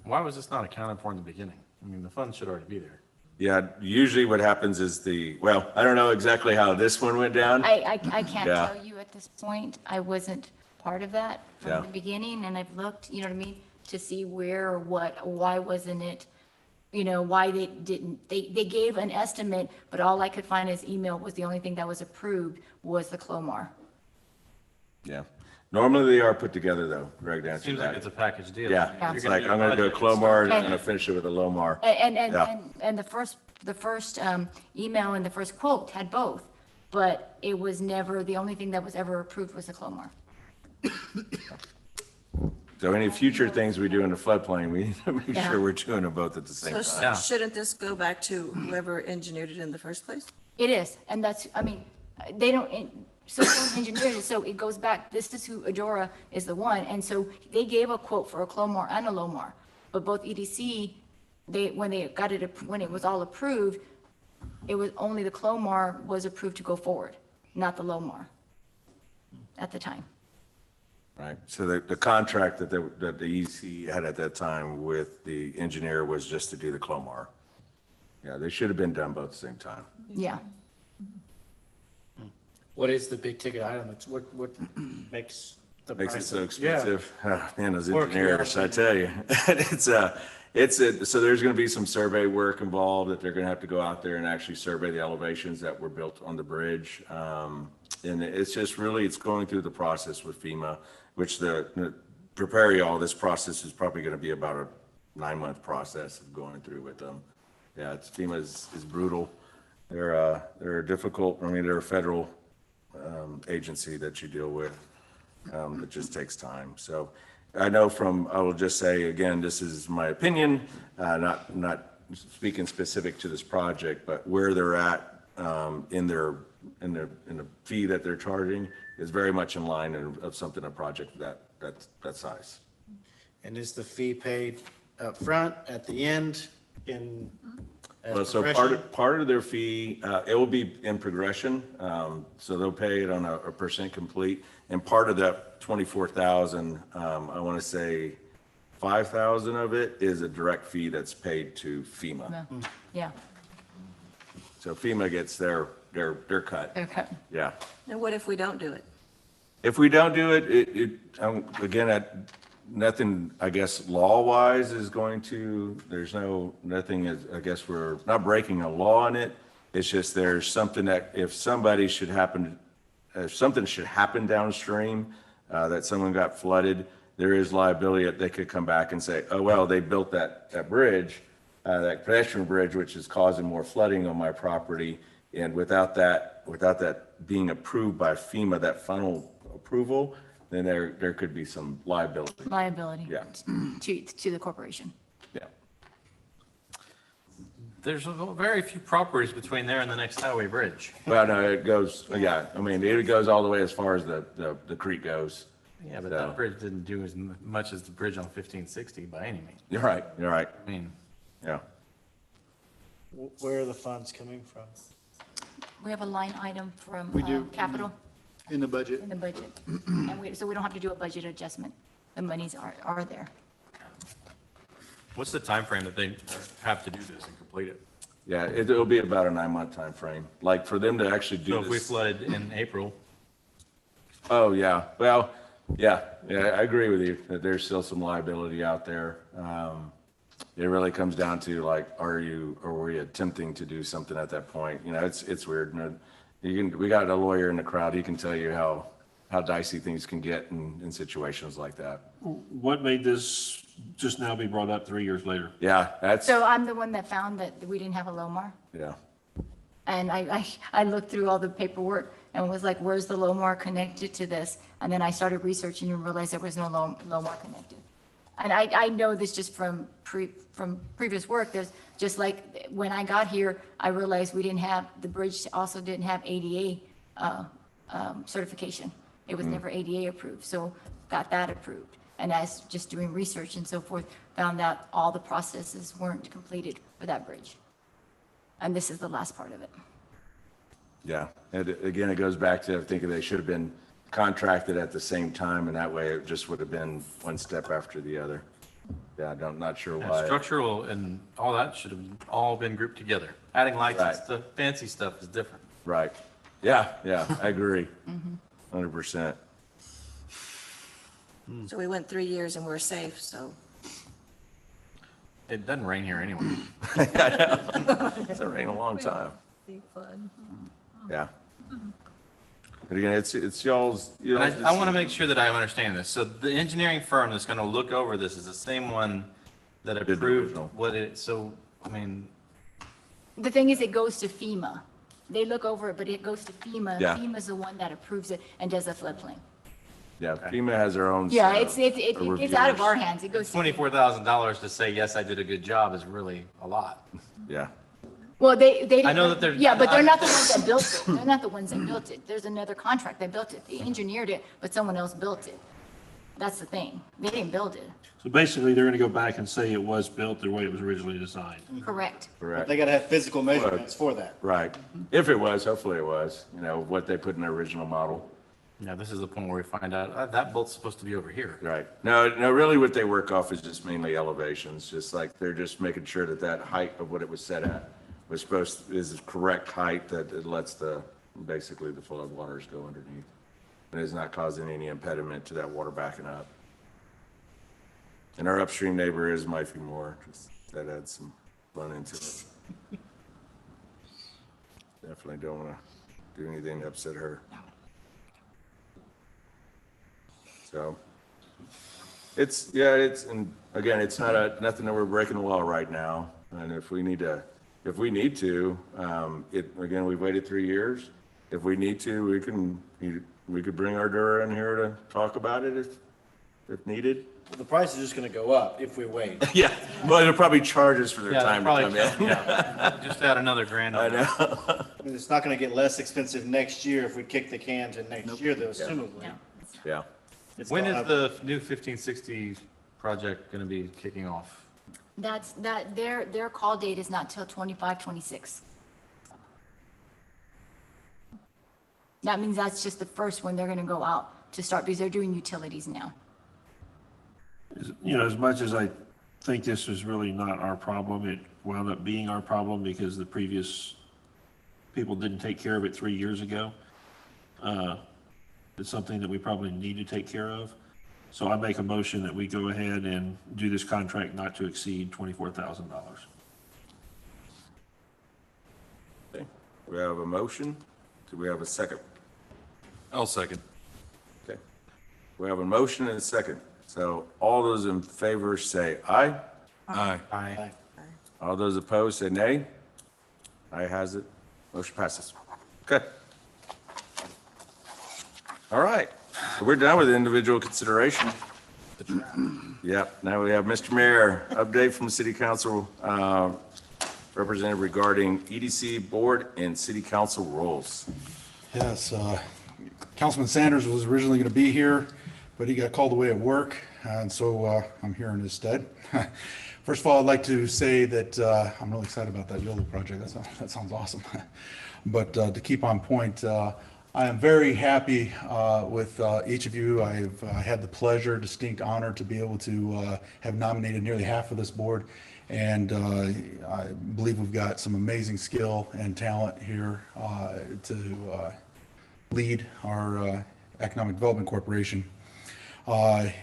Speaker 8: Why was this not accounted for in the beginning? I mean, the funds should already be there.
Speaker 2: Yeah, usually what happens is I don't know exactly how this one went down.
Speaker 10: I can't
Speaker 2: Yeah.
Speaker 10: tell you at this point. I wasn't part of that
Speaker 2: Yeah.
Speaker 10: from the beginning, and I've looked, you know what I mean, to see where or what, why wasn't it, why they didn't, they gave an estimate, but all I could find as email was the only thing that was approved was the Clomar.
Speaker 2: Yeah. Normally they are put together though, Greg, to answer
Speaker 8: Seems like
Speaker 2: that.
Speaker 8: it's a package deal.
Speaker 2: Yeah,
Speaker 8: You're
Speaker 2: it's
Speaker 8: gonna
Speaker 2: like,
Speaker 8: do
Speaker 2: I'm gonna do a
Speaker 8: budget,
Speaker 2: Clomar and I'm
Speaker 10: And-
Speaker 2: gonna finish it with a Lomar.
Speaker 10: And
Speaker 2: Yeah.
Speaker 10: the first email and the first quote had both, but it was never, the only thing that was ever approved was the Clomar.
Speaker 2: So any future things we do in the floodplain, we need to make
Speaker 10: Yeah.
Speaker 2: sure we're doing them both at the same
Speaker 11: So
Speaker 2: time.
Speaker 8: Yeah.
Speaker 11: shouldn't this go back to whoever engineered it in the first place?
Speaker 10: It is, and that's, I mean, they don't, so engineered it, so it goes back, this is who Adora is the one, and so they gave a quote for a Clomar and a Lomar, but both EDC, when they got it, when it was all approved, it was only the Clomar was approved to go forward, not the Lomar at the time.
Speaker 2: Right, so the contract that the EC had at that time with the engineer was just to do the Clomar. Yeah, they should have been done both at the same time.
Speaker 10: Yeah.
Speaker 4: What is the big ticket item? It's what makes the
Speaker 2: Makes it
Speaker 4: price
Speaker 2: so
Speaker 4: of- Yeah.
Speaker 2: expensive. Ah, man, those
Speaker 4: Or
Speaker 2: engineers, I tell you. So there's gonna be some survey work involved that they're gonna have to go out there and actually survey the elevations that were built on the bridge. And it's just really, it's going through the process with FEMA, which preparing all this process is probably gonna be about a 9-month process of going through with them. Yeah, FEMA is brutal. They're difficult, I mean, they're a federal agency that you deal with. It just takes time. So I know I will just say, again, this is my opinion, not speaking specific to this project, but where they're at in the fee that they're charging is very much in line of something, a project that size.
Speaker 4: And is the fee paid up front, at the end,
Speaker 2: Well, so part of their fee, it will be in progression. So they'll pay it on a percent complete. And part of that 24,000, I want to say 5,000 of it is a direct fee that's paid to FEMA.
Speaker 10: Yeah,
Speaker 2: So FEMA gets their cut.
Speaker 10: okay.
Speaker 2: Yeah.
Speaker 11: And what if we don't do it?
Speaker 2: If we don't do it, again, nothing, I guess, law-wise is going to, nothing is, I guess we're not breaking a law in it. It's just there's something that if something should happen downstream, that someone got flooded, there is liability that they could come back and say, oh, well, they built that bridge, that pedestrian bridge, which is causing more flooding on my property. And without that being approved by FEMA, that final approval, then there could be some liability.
Speaker 10: Liability.
Speaker 2: Yeah.
Speaker 10: To the corporation.
Speaker 2: Yeah.
Speaker 8: There's very few properties between there and the next highway bridge.
Speaker 2: Well, no, it goes, yeah, I mean, it goes all the way as far as the creek goes.
Speaker 8: Yeah, but
Speaker 2: So-
Speaker 8: that bridge didn't do as much as the bridge on 1560 by any means.
Speaker 2: You're right,
Speaker 8: I mean,
Speaker 2: yeah.
Speaker 4: Where are the funds coming from?
Speaker 10: We have a line item from
Speaker 1: We do.
Speaker 10: capital
Speaker 1: In the budget,
Speaker 10: in the budget. And so we don't have to do a budget adjustment. The monies are there.
Speaker 8: what's the time frame that they have to do this and complete it?
Speaker 2: Yeah, it'll be about a 9-month time frame. Like for them to actually do
Speaker 8: So if we
Speaker 2: this.
Speaker 8: flooded in April,
Speaker 2: Oh, yeah. Well, yeah, I agree with you that there's still some liability out there. It really comes down to like, were you attempting to do something at that point? You know, it's weird. We got a lawyer in the crowd. He can tell you how dicey things can get in situations like that.
Speaker 12: What made this just now be brought up 3 years later?
Speaker 2: Yeah, that's,
Speaker 10: So I'm the one that found that we didn't have a Lomar.
Speaker 2: yeah.
Speaker 10: And I looked through all the paperwork and was like, where's the Lomar connected to this? And then I started researching and realized there was no Lomar connected. And I know this just from previous work. There's just like when I got here, I realized the bridge also didn't have ADA certification. It was never ADA approved, so got that approved. And as just doing research and so forth, found out all the processes weren't completed for that bridge. And this is the last part of it.
Speaker 2: Yeah, and again, it goes back to thinking they should have been contracted at the same time, and that way it just would have been one step after the other. Yeah, I'm not sure
Speaker 8: and
Speaker 2: why.
Speaker 8: structural and all that should have all been grouped together. Adding lights and
Speaker 2: Right.
Speaker 8: stuff, fancy stuff is different.
Speaker 2: Right. Yeah, I agree. 100%.
Speaker 11: So we went 3 years and we're safe, so.
Speaker 8: It doesn't rain here anyway.
Speaker 2: It's been raining a long time. Yeah. But again, it's y'all's, you know.
Speaker 8: And I want to make sure that I understand this. So the engineering firm that's going to look over this is the same one that
Speaker 2: the
Speaker 8: approved
Speaker 2: original.
Speaker 8: what it, so, I mean,
Speaker 10: The thing is, it goes to FEMA. They look over it, but it goes to FEMA.
Speaker 2: Yeah.
Speaker 10: FEMA's the one that approves it and does the floodplain.
Speaker 2: Yeah, FEMA has their own.
Speaker 10: Yeah,
Speaker 2: set
Speaker 10: it's
Speaker 2: of
Speaker 10: out of
Speaker 2: reviewers.
Speaker 10: our hands. It goes to.
Speaker 8: $24,000 to say, yes, I did a good job is really a lot.
Speaker 2: Yeah,
Speaker 10: Well, they
Speaker 8: I know that they're-
Speaker 10: Yeah, but they're not the ones that built it. They're not the ones that built it. There's another contract that built it. They engineered it, but someone else built it. That's the thing. They didn't build it.
Speaker 12: So basically, they're gonna go back and say it was built the way it was originally designed.
Speaker 10: Correct.
Speaker 2: correct.
Speaker 4: They gotta have physical measurements for that.
Speaker 2: Right. If it was, hopefully it was, you know, what they put in the original model.
Speaker 8: Yeah, this is the point where we find out, that bolt's supposed to be over here.
Speaker 2: Right. No, really what they work off is just mainly elevations, just like they're just making sure that that height of what it was set at was is the correct height that it lets basically the flood waters go underneath. And is not causing any impediment to that water backing up. And our upstream neighbor is Mifey Moore, just that adds some fun into it. Definitely don't want to do anything to upset her. So, and again, it's not nothing that we're breaking the law right now. And if we need to, again, we've waited 3 years. If we need to, we could bring Ardura in here to talk about it if needed.
Speaker 4: The price is just gonna go up if we wait.
Speaker 2: Yeah, well, it'll probably charge us for their
Speaker 8: Yeah,
Speaker 2: time to
Speaker 8: probably,
Speaker 2: come in.
Speaker 8: yeah, just add another grand.
Speaker 2: I
Speaker 8: on that.
Speaker 2: know.
Speaker 4: I mean, it's not gonna get less expensive next year if we kick the can to next year, though, assumably.
Speaker 2: Yeah.
Speaker 4: It's
Speaker 8: When
Speaker 4: gone
Speaker 8: is
Speaker 4: up.
Speaker 8: the new 1560 project going to be kicking off?
Speaker 10: Their call date is not till 25, 26. That means that's just the first one they're gonna go out to start because they're doing utilities now.
Speaker 12: You know, as much as I think this was really not our problem, it wound up being our problem because the previous people didn't take care of it 3 years ago. It's something that we probably need to take care of. So I make a motion that we go ahead and do this contract not to exceed $24,000.
Speaker 2: Okay. We have a motion. Do we have a second?
Speaker 3: I'll second.
Speaker 2: Okay. We have a motion and a second. So all those in favor say aye.
Speaker 3: Aye.
Speaker 8: Aye.
Speaker 2: All those opposed say nay. Aye has it. Motion passes. Okay. All right. So we're done with individual consideration. Yep. Now we have Mr. Mayor, update from the City Council representative regarding EDC Board and City Council roles.
Speaker 13: Yes, Councilman Sanders was originally going to be here, but he got called away at work, and so I'm here in his stead. First of all, I'd like to say that I'm really excited about that YOLO project. That sounds awesome. But to keep on point, I am very happy with each of you. I've had the pleasure, distinct honor to be able to have nominated nearly half of this board. And I believe we've got some amazing skill and talent here to lead our Economic Development Corporation. Of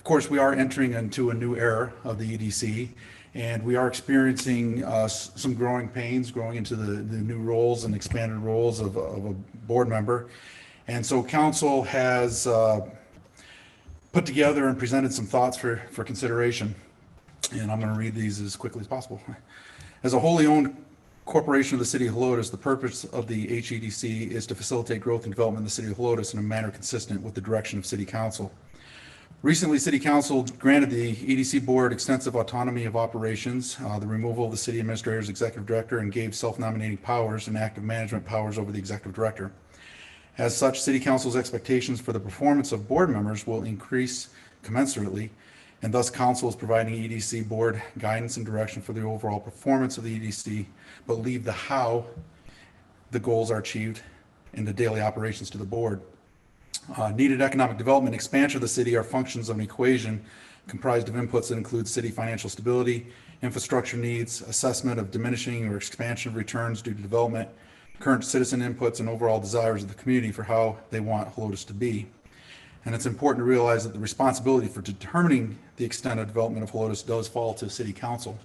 Speaker 13: course, we are entering into a new era of the EDC, and we are experiencing some growing pains, growing into the new roles and expanded roles of a board member. And so council has put together and presented some thoughts for consideration. And I'm going to read these as quickly as possible. As a wholly owned corporation of the City of Helotus, the purpose of the HEDC is to facilitate growth and development in the City of Helotus in a manner consistent with the direction of City Council. Recently, City Council granted the EDC Board extensive autonomy of operations, the removal of the City Administrator's Executive Director, and gave self-nominating powers and active management powers over the Executive Director. As such, City Council's expectations for the performance of board members will increase commensurately, and thus Council is providing EDC Board guidance and direction for the overall performance of the EDC, but leave the how the goals are achieved in the daily operations to the board. Needed economic development, expansion of the city are functions of an equation comprised of inputs that include city financial stability, infrastructure needs, assessment of diminishing or expansion of returns due to development, current citizen inputs, and overall desires of the community for how they want Helotus to be. And it's important to realize that the responsibility for determining the extent of development of Helotus does fall to City Council.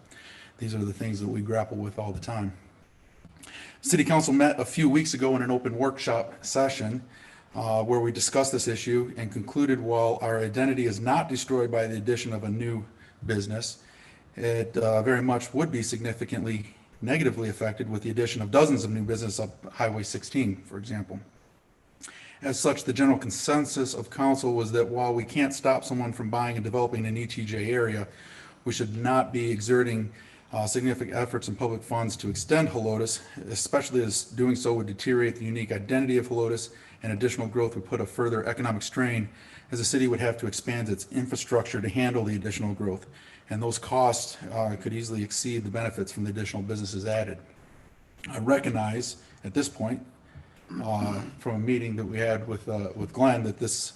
Speaker 13: These are the things that we grapple with all the time. City Council met a few weeks ago in an open workshop session where we discussed this issue and concluded while our identity is not destroyed by the addition of a new business, it very much would be significantly negatively affected with the addition of dozens of new business up Highway 16, for example. As such, the general consensus of council was that while we can't stop someone from buying and developing an ETJ area, we should not be exerting significant efforts and public funds to extend Helotus, especially as doing so would deteriorate the unique identity of Helotus, and additional growth would put a further economic strain as the city would have to expand its infrastructure to handle the additional growth. And those costs could easily exceed the benefits from the additional businesses added. I recognize at this point, from a meeting that we had with Glenn, that this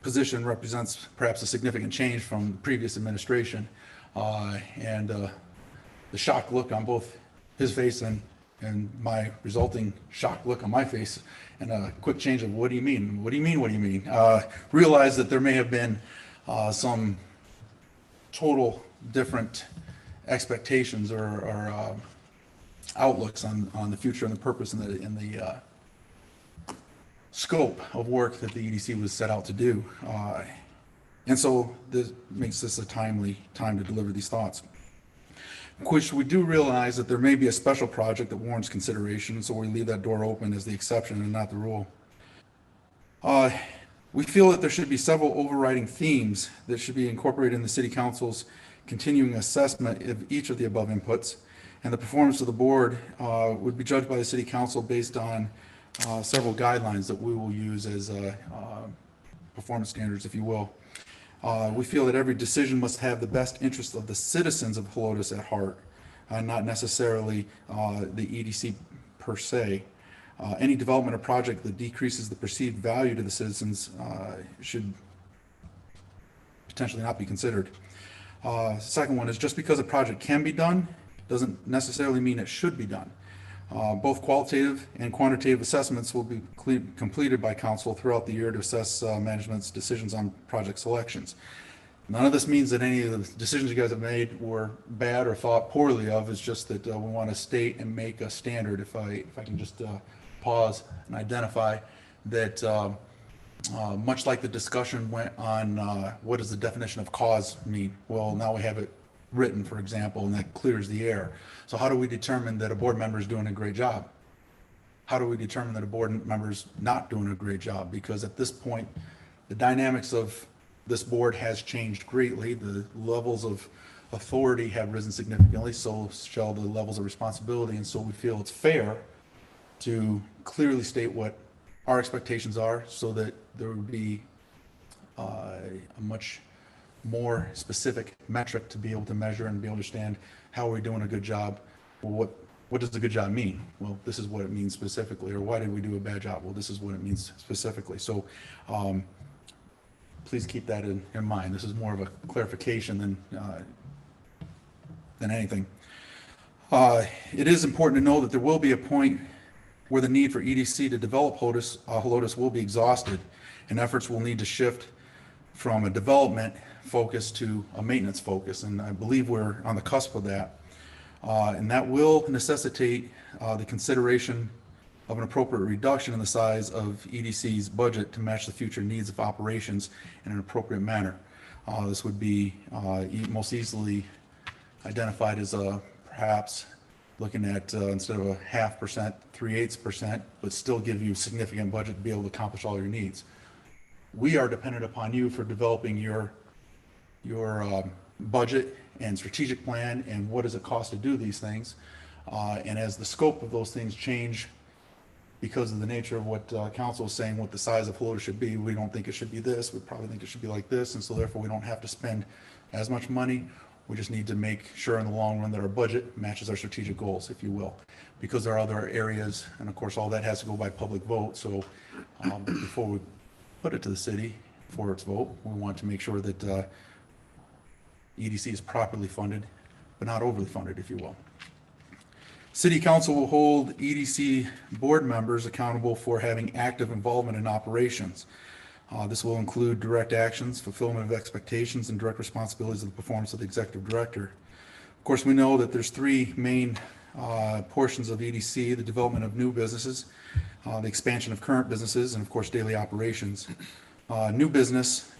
Speaker 13: position represents perhaps a significant change from the previous administration. And the shocked look on both his face and my resulting shocked look on my face, and a quick change of, what do you mean? What do you mean? What do you mean? Realize that there may have been some total different expectations or outlooks on the future and the purpose and the scope of work that the EDC was set out to do. And so this makes this a timely time to deliver these thoughts. Of course, we do realize that there may be a special project that warrants consideration, so we leave that door open as the exception and not the rule. We feel that there should be several overriding themes that should be incorporated in the City Council's continuing assessment of each of the above inputs, and the performance of the board would be judged by the City Council based on several guidelines that we will use as performance standards, if you will. We feel that every decision must have the best interest of the citizens of Helotus at heart, not necessarily the EDC per se. Any development or project that decreases the perceived value to the citizens should potentially not be considered. Second one is, just because a project can be done doesn't necessarily mean it should be done. Both qualitative and quantitative assessments will be completed by council throughout the year to assess management's decisions on project selections. None of this means that any of the decisions you guys have made were bad or thought poorly of. It's just that we want to state and make a standard. If I can just pause and identify that, much like the discussion went on what does the definition of cause mean? Well, now we have it written, for example, and that clears the air. So how do we determine that a board member is doing a great job? How do we determine that a board member is not doing a great job? Because at this point, the dynamics of this board has changed greatly. The levels of authority have risen significantly, so shall the levels of responsibility. And so we feel it's fair to clearly state what our expectations are, so that there would be a much more specific metric to be able to measure and be able to understand how are we doing a good job. Well, what does a good job mean? Well, this is what it means specifically. Or why did we do a bad job? Well, this is what it means specifically. So please keep that in mind. This is more of a clarification than anything. It is important to know that there will be a point where the need for EDC to develop Helotus will be exhausted, and efforts will need to shift from a development focus to a maintenance focus, and I believe we're on the cusp of that. And that will necessitate the consideration of an appropriate reduction in the size of EDC's budget to match the future needs of operations in an appropriate manner. This would be most easily identified as perhaps looking at instead of a 0.5%, 3/8%, but still give you significant budget to be able to accomplish all your needs. We are dependent upon you for developing your budget and strategic plan and what does it cost to do these things. And as the scope of those things change because of the nature of what council is saying, what the size of Helotus should be, we don't think it should be this, we probably think it should be like this, and so therefore we don't have to spend as much money. We just need to make sure in the long run that our budget matches our strategic goals, if you will, because there are other areas, and of course all that has to go by public vote. So before we put it to the city for its vote, we want to make sure that EDC is properly funded, but not overly funded, if you will. City Council will hold EDC board members accountable for having active involvement in operations. This will include direct actions, fulfillment of expectations, and direct responsibilities of the performance of the executive director. Of course, we know that there's three main portions of EDC, the development of new businesses, the expansion of current businesses, and of course, daily operations. New business,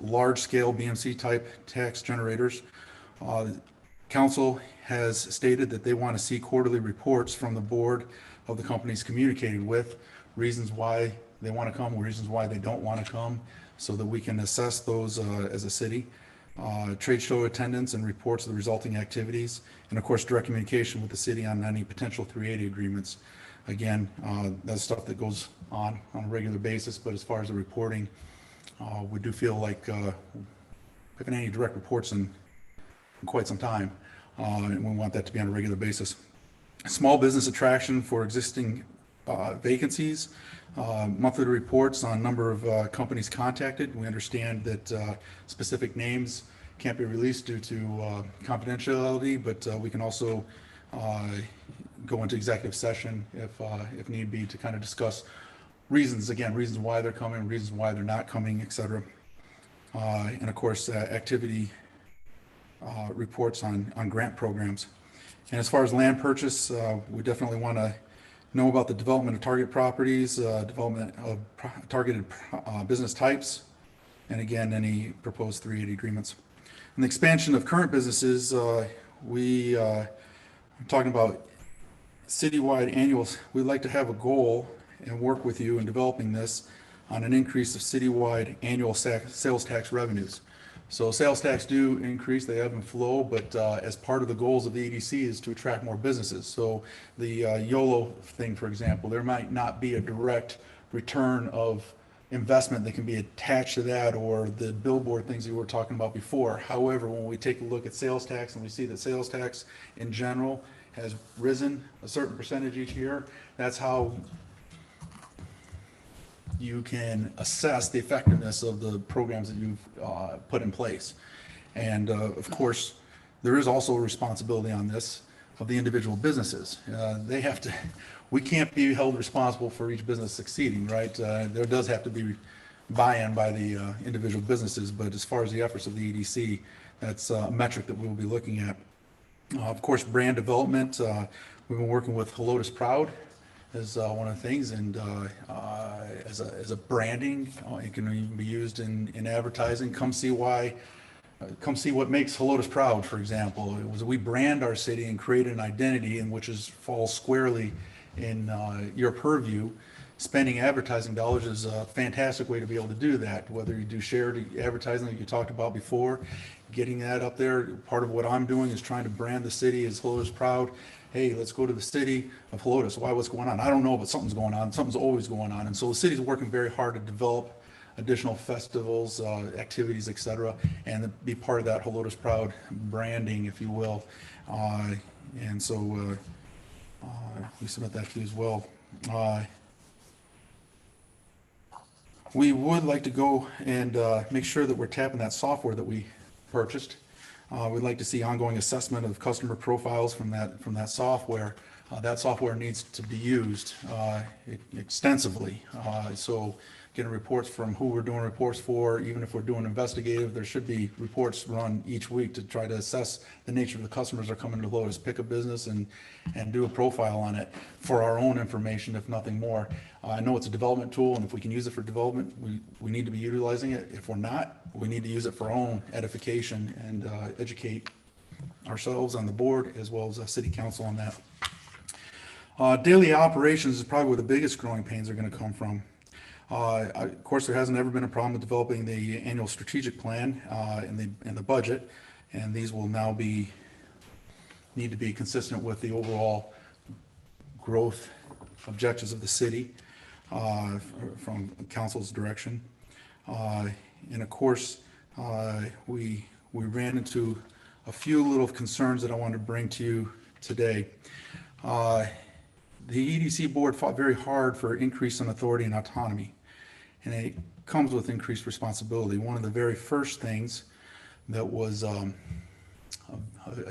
Speaker 13: large-scale BMC-type tax generators. Council has stated that they want to see quarterly reports from the board of the companies communicated with, reasons why they want to come, reasons why they don't want to come, so that we can assess those as a city. Trade show attendance and reports of the resulting activities, and of course, direct communication with the city on any potential 380 agreements. Again, that's stuff that goes on a regular basis, but as far as the reporting, we do feel like we haven't any direct reports in quite some time, and we want that to be on a regular basis. Small business attraction for existing vacancies, monthly reports on number of companies contacted. We understand that specific names can't be released due to confidentiality, but we can also go into executive session if need be to kind of discuss reasons why they're coming, reasons why they're not coming, etc. And of course, activity reports on grant programs. And as far as land purchase, we definitely want to know about the development of target properties, development of targeted business types, and again, any proposed 380 agreements. And the expansion of current businesses, we are talking about citywide annuals. We'd like to have a goal and work with you in developing this on an increase of citywide annual sales tax revenues. So sales tax do increase, they ebb and flow, but as part of the goals of the EDC is to attract more businesses. So the YOLO thing, for example, there might not be a direct return of investment that can be attached to that, or the billboard things you were talking about before. However, when we take a look at sales tax and we see that sales tax in general has risen a certain percentage each year, that's how you can assess the effectiveness of the programs that you've put in place. And of course, there is also a responsibility on this of the individual businesses. They have to, we can't be held responsible for each business succeeding, right? There does have to be buy-in by the individual businesses, but as far as the efforts of the EDC, that's a metric that we will be looking at. Of course, brand development, we've been working with Helotus Proud is one of the things, and as a branding, it can even be used in advertising. Come see what makes Helotus proud, for example. It was we brand our city and create an identity in which falls squarely in your purview. Spending advertising dollars is a fantastic way to be able to do that, whether you do shared advertising like you talked about before, getting that up there. Part of what I'm doing is trying to brand the city as Helotus Proud. Hey, let's go to the city of Helotus. Why, what's going on? I don't know, but something's going on. Something's always going on. And so the city's working very hard to develop additional festivals, activities, etc., and be part of that Helotus Proud branding, if you will. And so we submit that to you as well. We would like to go and make sure that we're tapping that software that we purchased. We'd like to see ongoing assessment of customer profiles from that software. That software needs to be used extensively. So getting reports from who we're doing reports for, even if we're doing investigative, there should be reports run each week to try to assess the nature of the customers that are coming to Helotus, pick a business and do a profile on it for our own information, if nothing more. I know it's a development tool, and if we can use it for development, we need to be utilizing it. If we're not, we need to use it for our own edification and educate ourselves on the board as well as the city council on that. Daily operations is probably where the biggest growing pains are going to come from. Of course, there hasn't ever been a problem with developing the annual strategic plan and the budget, and these will now need to be consistent with the overall growth objectives of the city from council's direction. And of course, we ran into a few little concerns that I wanted to bring to you today. The EDC board fought very hard for increase in authority and autonomy, and it comes with increased responsibility. One of the very first things that was a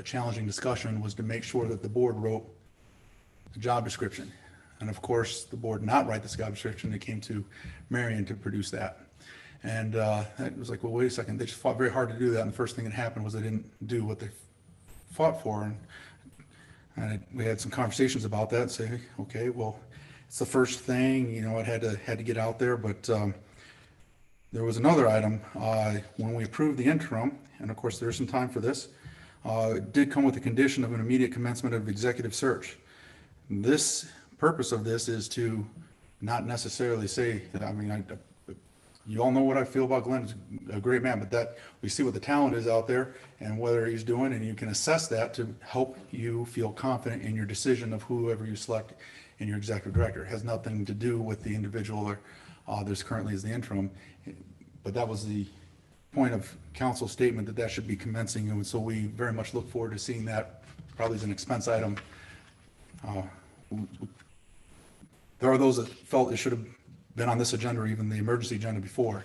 Speaker 13: challenging discussion was to make sure that the board wrote the job description. And of course, the board did not write this job description. It came to Marion to produce that. And it was like, well, wait a second. They just fought very hard to do that. And the first thing that happened was they didn't do what they fought for. And And we had some conversations about that, say, okay, well, it's the first thing, you know, it had to get out there, but there was another item, when we approved the interim, and of course, there's some time for this, it did come with the condition of an immediate commencement of executive search. This purpose of this is to not necessarily say, I mean, you all know what I feel about Glenn's a great man, but that we see what the talent is out there and whether he's doing, and you can assess that to help you feel confident in your decision of whoever you select in your executive director. It has nothing to do with the individual or there's currently is the interim, but that was the point of council statement that should be commencing, and so we very much look forward to seeing that probably as an expense item. There are those that felt it should have been on this agenda or even the emergency agenda before.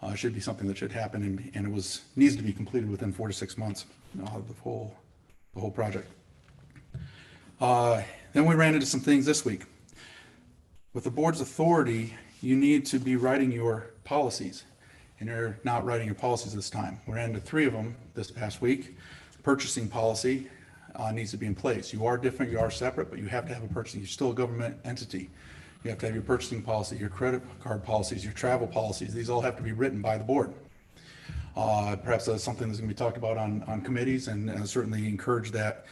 Speaker 13: It should be something that should happen, and it needs to be completed within 4 to 6 months, the whole project. Then we ran into some things this week. With the board's authority, you need to be writing your policies, and you're not writing your policies this time. We ran into 3 of them this past week. Purchasing policy needs to be in place. You are different, you are separate, but you have to have a purchasing. You're still a government entity. You have to have your purchasing policy, your credit card policies, your travel policies. These all have to be written by the board. Perhaps that's something that's going to be talked about on committees, and certainly encourage that.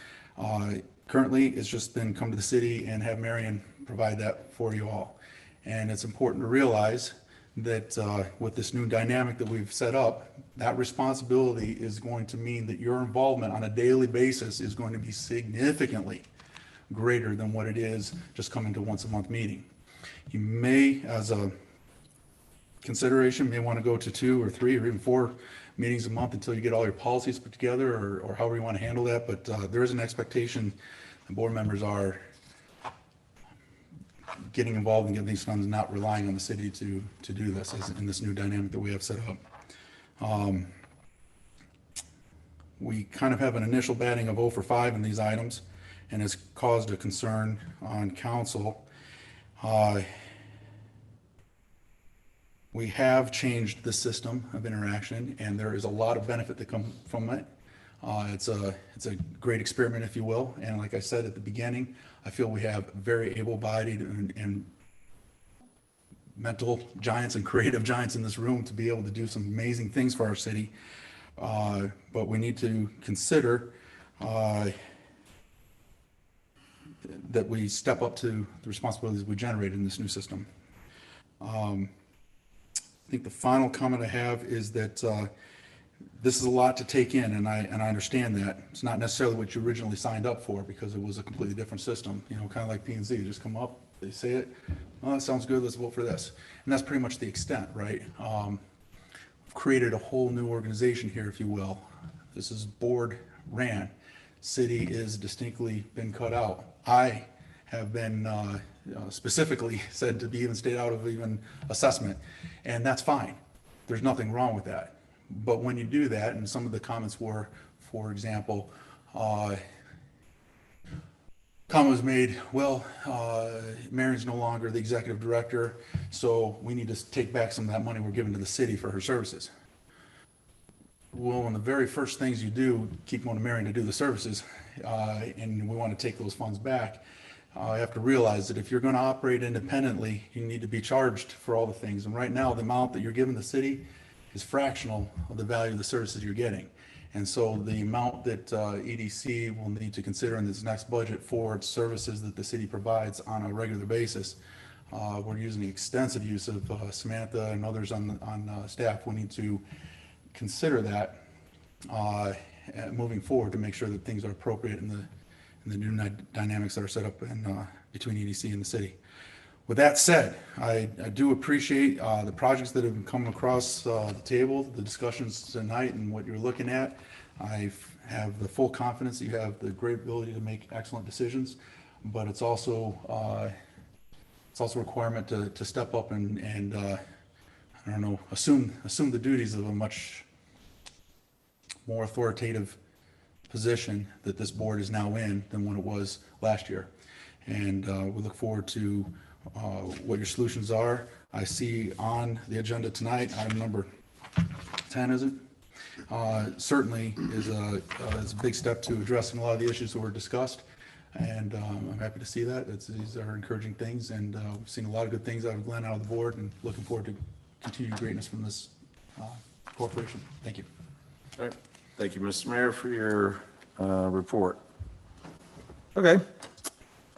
Speaker 13: Currently, it's just been come to the city and have Marion provide that for you all. And it's important to realize that with this new dynamic that we've set up, that responsibility is going to mean that your involvement on a daily basis is going to be significantly greater than what it is just coming to once a month meeting. You may, as a consideration, may want to go to 2 or 3 or even 4 meetings a month until you get all your policies put together, or however you want to handle that. But there is an expectation that board members are getting involved and getting these funds, not relying on the city to do this in this new dynamic that we have set up. We kind of have an initial batting of 0 for 5 in these items, and it's caused a concern on council. We have changed the system of interaction, and there is a lot of benefit that comes from it. It's a great experiment, if you will. And like I said at the beginning, I feel we have very able-bodied and mental giants and creative giants in this room to be able to do some amazing things for our city. But we need to consider that we step up to the responsibilities we generated in this new system. I think the final comment I have is that this is a lot to take in, and I understand that. It's not necessarily what you originally signed up for, because it was a completely different system, you know, kind of like P&Z. You just come up, they say it, oh, that sounds good, let's vote for this. And that's pretty much the extent, right? We've created a whole new organization here, if you will. This is board ran. City is distinctly been cut out. I have been specifically said to be even stayed out of even assessment, and that's fine. There's nothing wrong with that. But when you do that, and some of the comments were, for example, comment was made, well, Marion's no longer the executive director, so we need to take back some of that money we're giving to the city for her services. Well, one of the very first things you do, keep going to Marion to do the services, and we want to take those funds back. You have to realize that if you're going to operate independently, you need to be charged for all the things. And right now, the amount that you're giving the city is fractional of the value of the services you're getting. And so the amount that EDC will need to consider in this next budget for its services that the city provides on a regular basis, we're using extensive use of Samantha and others on staff. We need to consider that moving forward to make sure that things are appropriate in the new dynamics that are set up between EDC and the city. With that said, I do appreciate the projects that have come across the table, the discussions tonight, and what you're looking at. I have the full confidence that you have the great ability to make excellent decisions, but it's also a requirement to step up and I don't know, assume the duties of a much more authoritative position that this board is now in than when it was last year. And we look forward to what your solutions are. I see on the agenda tonight, item number 10, is it? Certainly is a big step to addressing a lot of the issues that were discussed. And I'm happy to see that. These are encouraging things, and we've seen a lot of good things out of Glenn, out of the board, and looking forward to continued greatness from this corporation. Thank you.
Speaker 2: All right. Thank you, Mr. Mayor, for your report. Okay.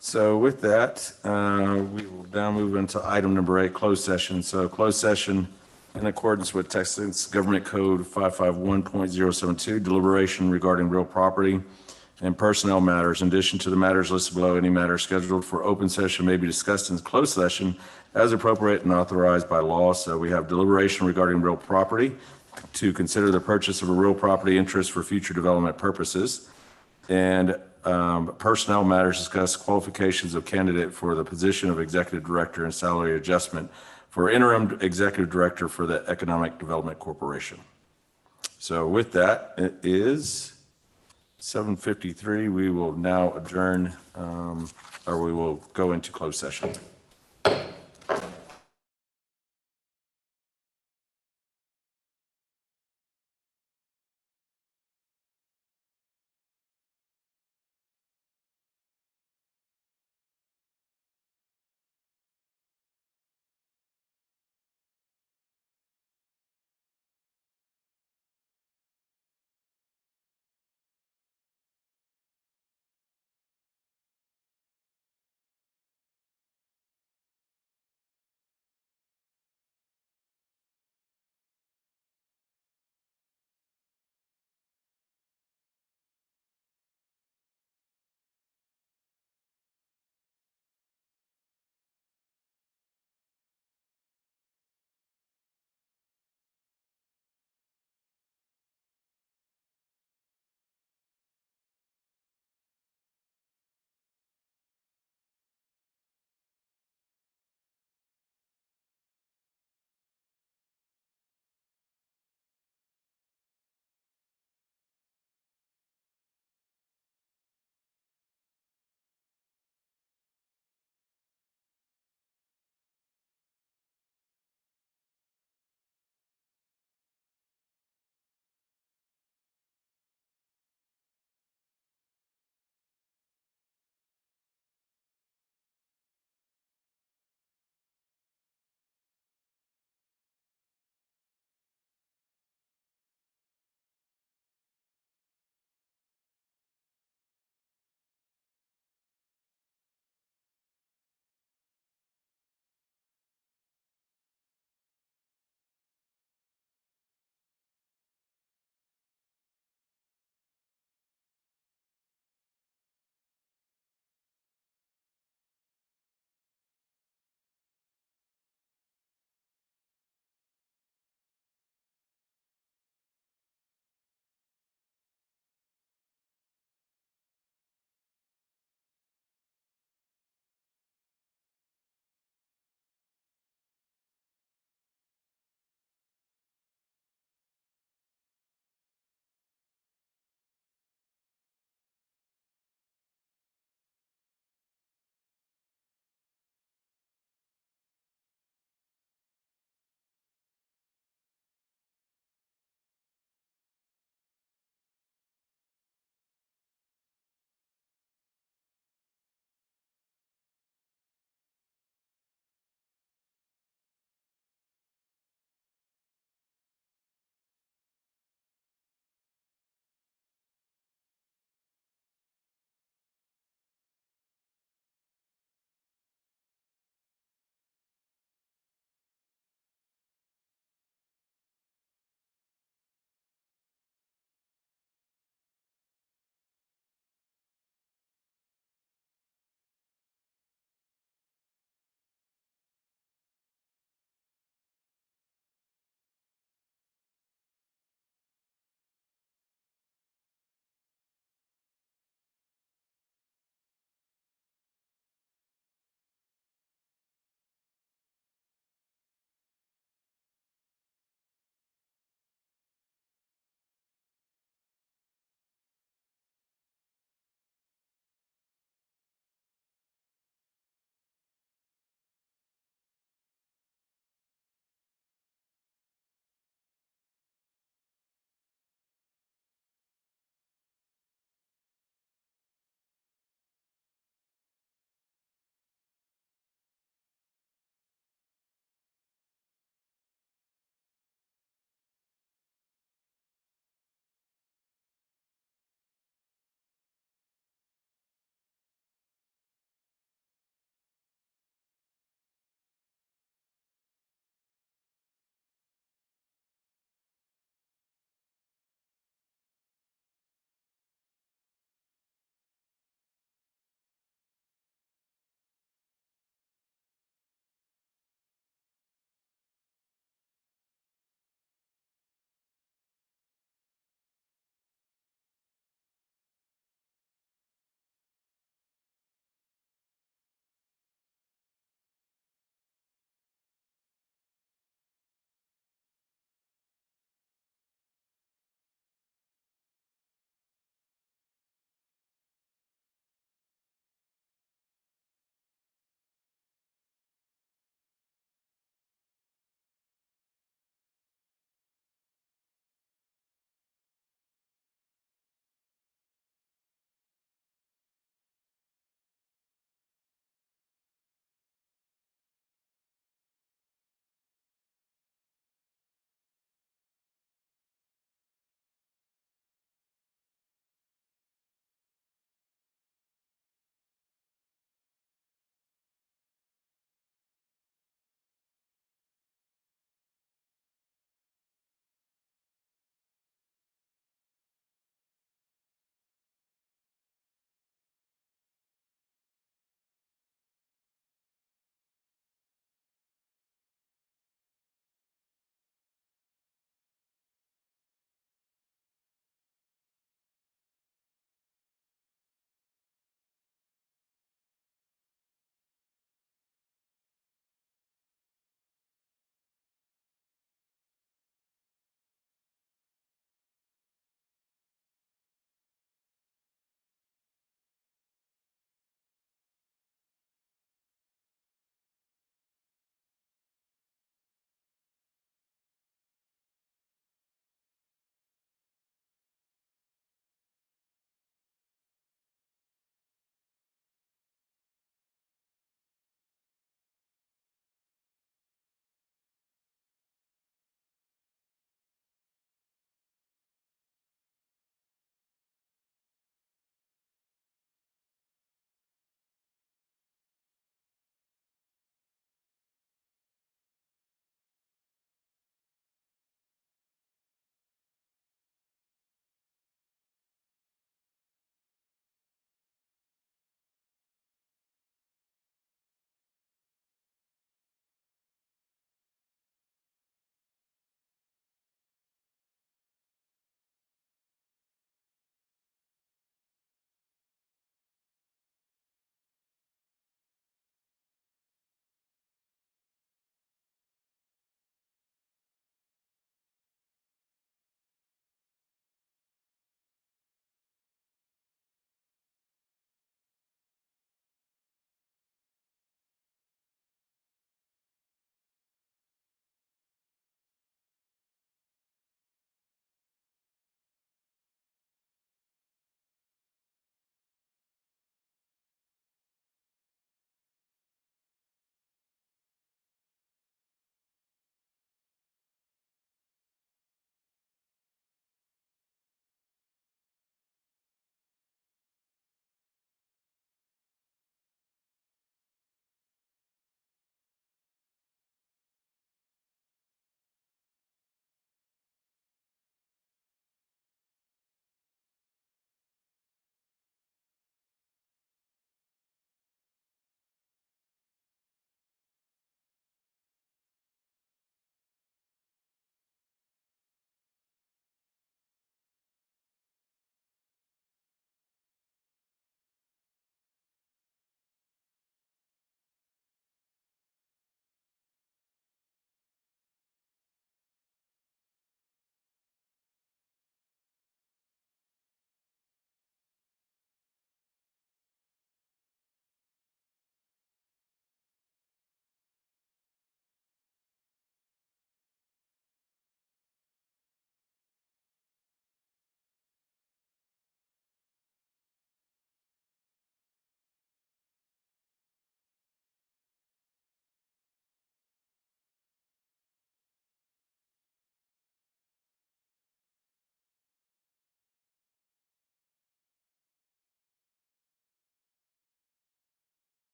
Speaker 2: So with that, we will now move into item number 8, closed session. So closed session in accordance with Texas Government Code 551.072, deliberation regarding real property and personnel matters. In addition to the matters listed below, any matter scheduled for open session may be discussed in closed session as appropriate and authorized by law. So we have deliberation regarding real property to consider the purchase of a real property interest for future development purposes. And personnel matters discuss qualifications of candidate for the position of executive director and salary adjustment for interim executive director for the Economic Development Corporation. So with that, it is 7:53. We will now adjourn, or we will go into closed session.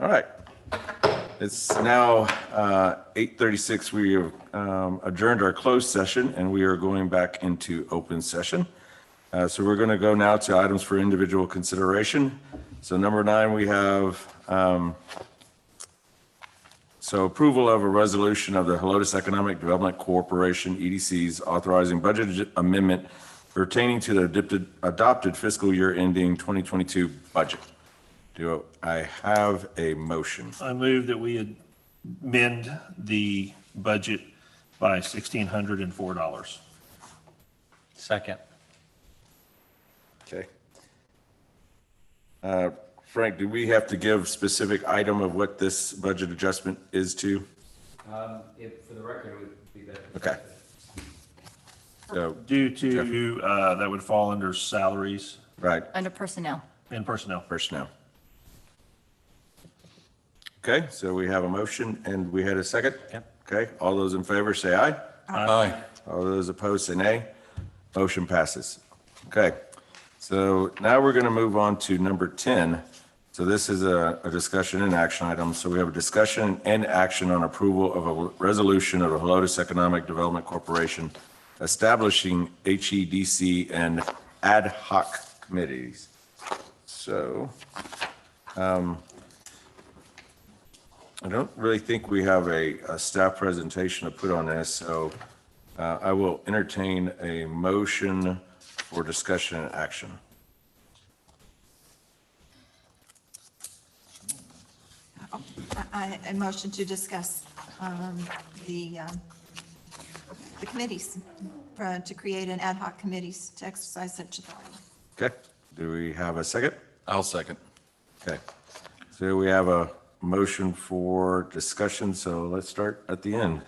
Speaker 2: All right. It's now 8:36. We have adjourned our closed session, and we are going back into open session. So we're going to go now to items for individual consideration. So number 9, we have approval of a resolution of the Helotus Economic Development Corporation, EDC's, authorizing budget amendment pertaining to the adopted fiscal year ending 2022 budget. Do I have a motion?
Speaker 12: I move that we amend the budget by $1,604.
Speaker 8: Second.
Speaker 2: Okay. Frank, do we have to give specific item of what this budget adjustment is to?
Speaker 8: For the record, it would be better.
Speaker 2: Okay. So,
Speaker 12: Due to, that would fall under salaries
Speaker 2: right,
Speaker 10: Under personnel.
Speaker 12: and personnel.
Speaker 2: personnel. Okay, so we have a motion and we had a second?
Speaker 8: Yep.
Speaker 2: Okay, all those in favor say aye.
Speaker 3: Aye.
Speaker 2: All those opposed say nay. Motion passes. Okay, so now we're going to move on to number 10. So this is a discussion and action item. So we have a discussion and action on approval of a resolution of the Helotus Economic Development Corporation establishing HEDC and ad hoc committees. So I don't really think we have a staff presentation to put on this, so I will entertain a motion for discussion and action.
Speaker 9: A motion to discuss the committees, to create an ad hoc committees to exercise such authority.
Speaker 2: Okay, do we have a second?
Speaker 3: I'll second.
Speaker 2: Okay, so we have a motion for discussion, so let's start at the end.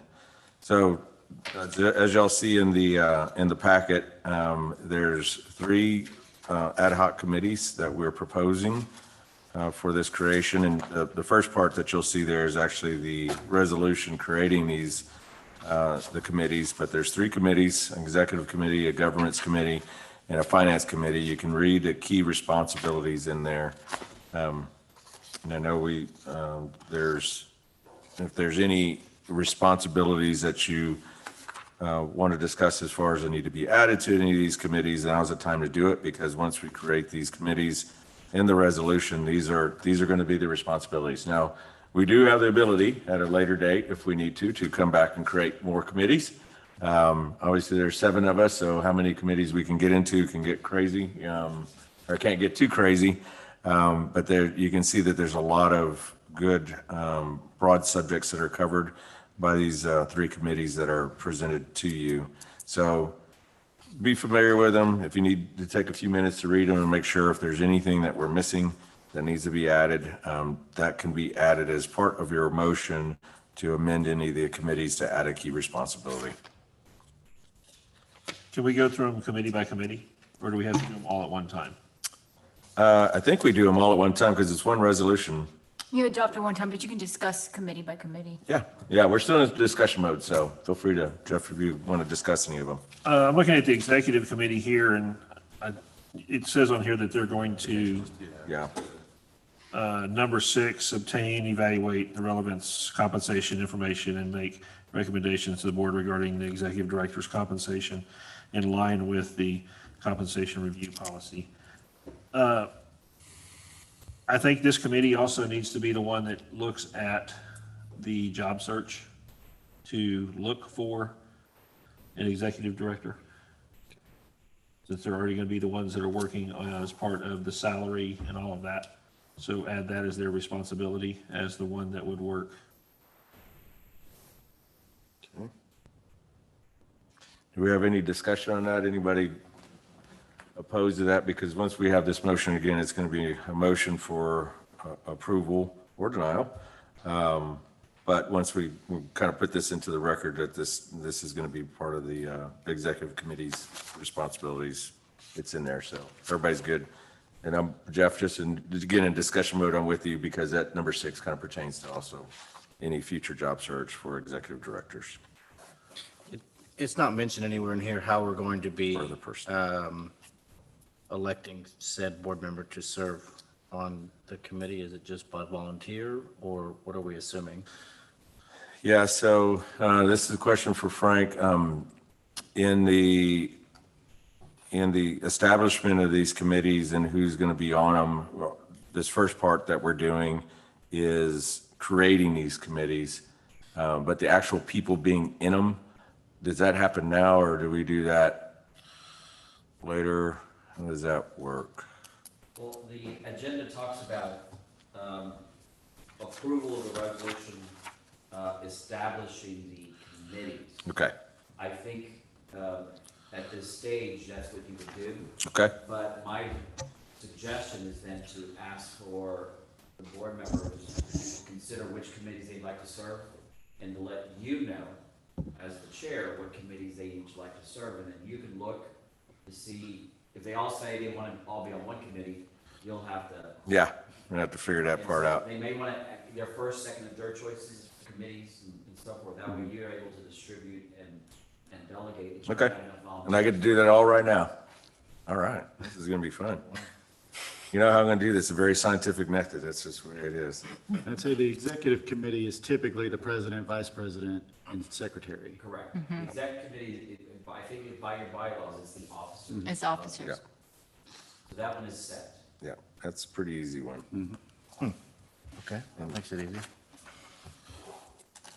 Speaker 2: So as y'all see in the packet, there's 3 ad hoc committees that we're proposing for this creation. And the first part that you'll see there is actually the resolution creating these, the committees, but there's 3 committees: an executive committee, a governance committee, and a finance committee. You can read the key responsibilities in there. And I know if there's any responsibilities that you want to discuss as far as they need to be added to any of these committees, now's the time to do it, because once we create these committees in the resolution, these are going to be the responsibilities. Now, we do have the ability at a later date, if we need to come back and create more committees. Obviously, there's 7 of us, so how many committees we can get into can get crazy, or can't get too crazy. But there, you can see that there's a lot of good, broad subjects that are covered by these 3 committees that are presented to you. So be familiar with them. If you need to take a few minutes to read them and make sure if there's anything that we're missing that needs to be added, that can be added as part of your motion to amend any of the committees to add a key responsibility.
Speaker 12: Can we go through them committee by committee, or do we have to do them all at one time?
Speaker 2: I think we do them all at one time because it's one resolution.
Speaker 10: You adopt it one time, but you can discuss committee by committee.
Speaker 2: Yeah, we're still in discussion mode, so feel free to, Jeff, if you want to discuss any of them.
Speaker 12: I'm looking at the executive committee here, and it says on here that they're going to,
Speaker 2: Yeah,
Speaker 12: number 6, obtain, evaluate the relevance, compensation information, and make recommendations to the board regarding the executive director's compensation in line with the compensation review policy. I think this committee also needs to be the one that looks at the job search to look for an executive director, since they're already going to be the ones that are working as part of the salary and all of that. So add that as their responsibility as the one that would work.
Speaker 2: do we have any discussion on that? Anybody opposed to that? Because once we have this motion again, it's going to be a motion for approval or denial. But once we kind of put this into the record that this is going to be part of the executive committee's responsibilities, it's in there. So everybody's good. And I'm, Jeff, just again in discussion mode, I'm with you because that number 6 kind of pertains to also any future job search for executive directors.
Speaker 4: It's not mentioned anywhere in here how we're going to be
Speaker 2: Or the person.
Speaker 4: electing said board member to serve on the committee? Is it just by volunteer, or what are we assuming?
Speaker 2: Yeah, so this is a question for Frank. In the establishment of these committees and who's going to be on them, well, this first part that we're doing is creating these committees, but the actual people being in them, does that happen now or do we do that later? How does that work?
Speaker 14: Well, the agenda talks about approval of the resolution establishing the committees.
Speaker 2: Okay.
Speaker 14: I think at this stage, that's what you would do.
Speaker 2: Okay.
Speaker 14: But my suggestion is then to ask for the board members to consider which committees they'd like to serve and to let you know, as the chair, what committees they each like to serve. And then you can look to see, if they all say they want to all be on one committee, you'll have to.
Speaker 2: Yeah, we're going to have to figure that part out.
Speaker 14: They may want to, their first, second, and third choices, committees and so forth. That way you're able to distribute and delegate.
Speaker 2: Okay. And I get to do that all right now. All right. This is going to be fun. You know how I'm going to do this? A very scientific method. That's just where it is.
Speaker 1: I'd say the executive committee is typically the president, vice president, and secretary.
Speaker 14: Correct. The exec committee, I think by your bylaws, it's the officers.
Speaker 10: As officers.
Speaker 2: Yeah.
Speaker 14: So that one is set.
Speaker 2: Yeah, that's a pretty easy one.
Speaker 4: Okay, that makes it easy.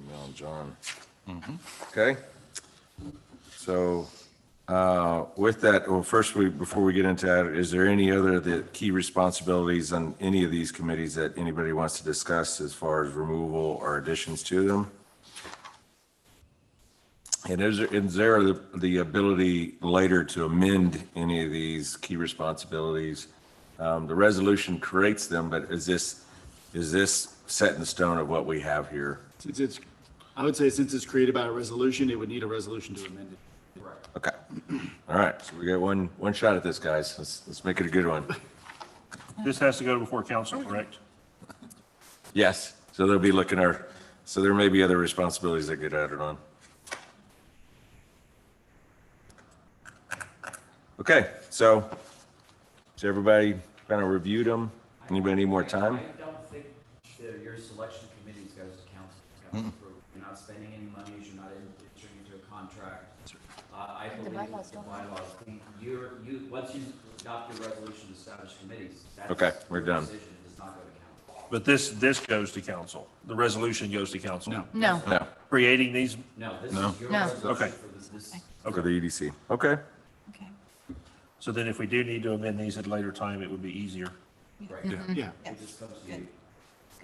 Speaker 2: Email John. Okay. So with that, well, first, before we get into that, is there any other the key responsibilities on any of these committees that anybody wants to discuss as far as removal or additions to them? And is there the ability later to amend any of these key responsibilities? The resolution creates them, but is this set in stone of what we have here?
Speaker 1: I would say since it's created by a resolution, it would need a resolution to amend it.
Speaker 2: Okay. All right. So we got one shot at this, guys. Let's make it a good one.
Speaker 12: This has to go before council, correct?
Speaker 2: Yes. So they'll be looking so there may be other responsibilities that get added on. Okay. So everybody kind of reviewed them. Anybody need more time?
Speaker 14: I don't think that your selection committees goes to council. You're not spending any money, you're not entering into a contract. I believe the bylaws, once you adopt your resolution to establish committees, that's.
Speaker 2: Okay, we're done.
Speaker 14: Decision does not go to council.
Speaker 12: But this goes to council. The resolution goes to council.
Speaker 10: No.
Speaker 2: No.
Speaker 12: Creating these,
Speaker 14: No, this
Speaker 2: No.
Speaker 14: is your
Speaker 10: No.
Speaker 14: resolution
Speaker 12: Okay.
Speaker 14: for this.
Speaker 2: For the EDC. Okay.
Speaker 9: Okay.
Speaker 12: so then if we do need to amend these at a later time, it would be easier.
Speaker 14: Right.
Speaker 1: Yeah.
Speaker 14: It just comes to you.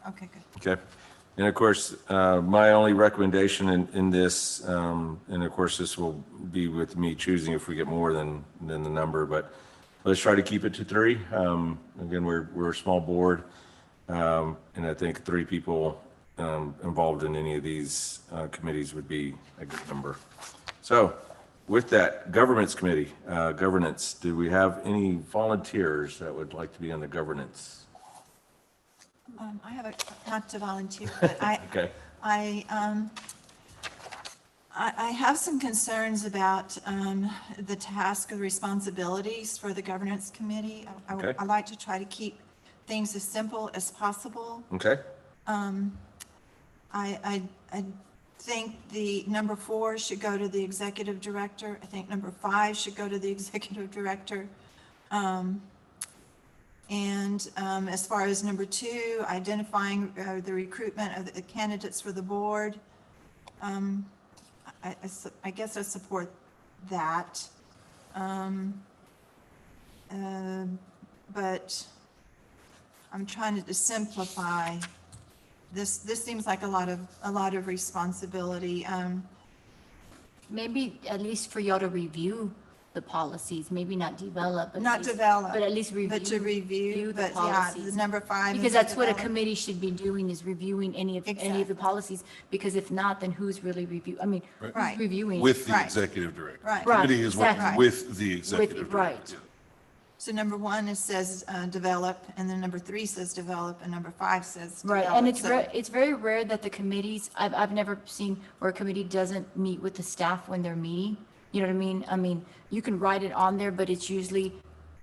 Speaker 9: Okay, good.
Speaker 2: Okay. And of course, my only recommendation in this, and of course, this will be with me choosing if we get more than the number, but let's try to keep it to 3. Again, we're a small board, and I think 3 people involved in any of these committees would be a good number. So with that, governance committee, governance, do we have any volunteers that would like to be on the governance?
Speaker 9: I have not to volunteer, but
Speaker 2: Okay.
Speaker 9: I have some concerns about the task of responsibilities for the governance committee.
Speaker 2: Okay.
Speaker 9: I like to try to keep things as simple as possible.
Speaker 2: Okay.
Speaker 9: I think the number 4 should go to the executive director. I think number 5 should go to the executive director. And as far as number 2, identifying the recruitment of the candidates for the board, I guess I support that. But I'm trying to simplify. This seems like a lot of responsibility.
Speaker 10: Maybe at least for y'all to review the policies, maybe not develop. But
Speaker 9: Not
Speaker 10: at least-
Speaker 9: develop,
Speaker 10: But at least review.
Speaker 9: but to review,
Speaker 10: the
Speaker 9: but yeah,
Speaker 10: policies.
Speaker 9: the number 5.
Speaker 10: Because
Speaker 9: is to
Speaker 10: that's what a
Speaker 9: develop.
Speaker 10: committee should be doing, is reviewing any of the
Speaker 9: Exactly.
Speaker 10: policies. Because if not, then who's really who's
Speaker 9: Right.
Speaker 10: reviewing?
Speaker 3: With the
Speaker 9: Right.
Speaker 3: executive director.
Speaker 9: Right.
Speaker 10: Right,
Speaker 3: Committee is
Speaker 10: exactly.
Speaker 3: with the executive
Speaker 10: right.
Speaker 3: director.
Speaker 9: So number 1, it says develop, and then number 3 says develop, and number 5 says
Speaker 10: Right,
Speaker 9: develop.
Speaker 10: and
Speaker 9: So-
Speaker 10: it's very rare that the committees, I've never seen where a committee doesn't meet with the staff when they're meeting. You know what I mean? I mean, you can write it on there, but it's usually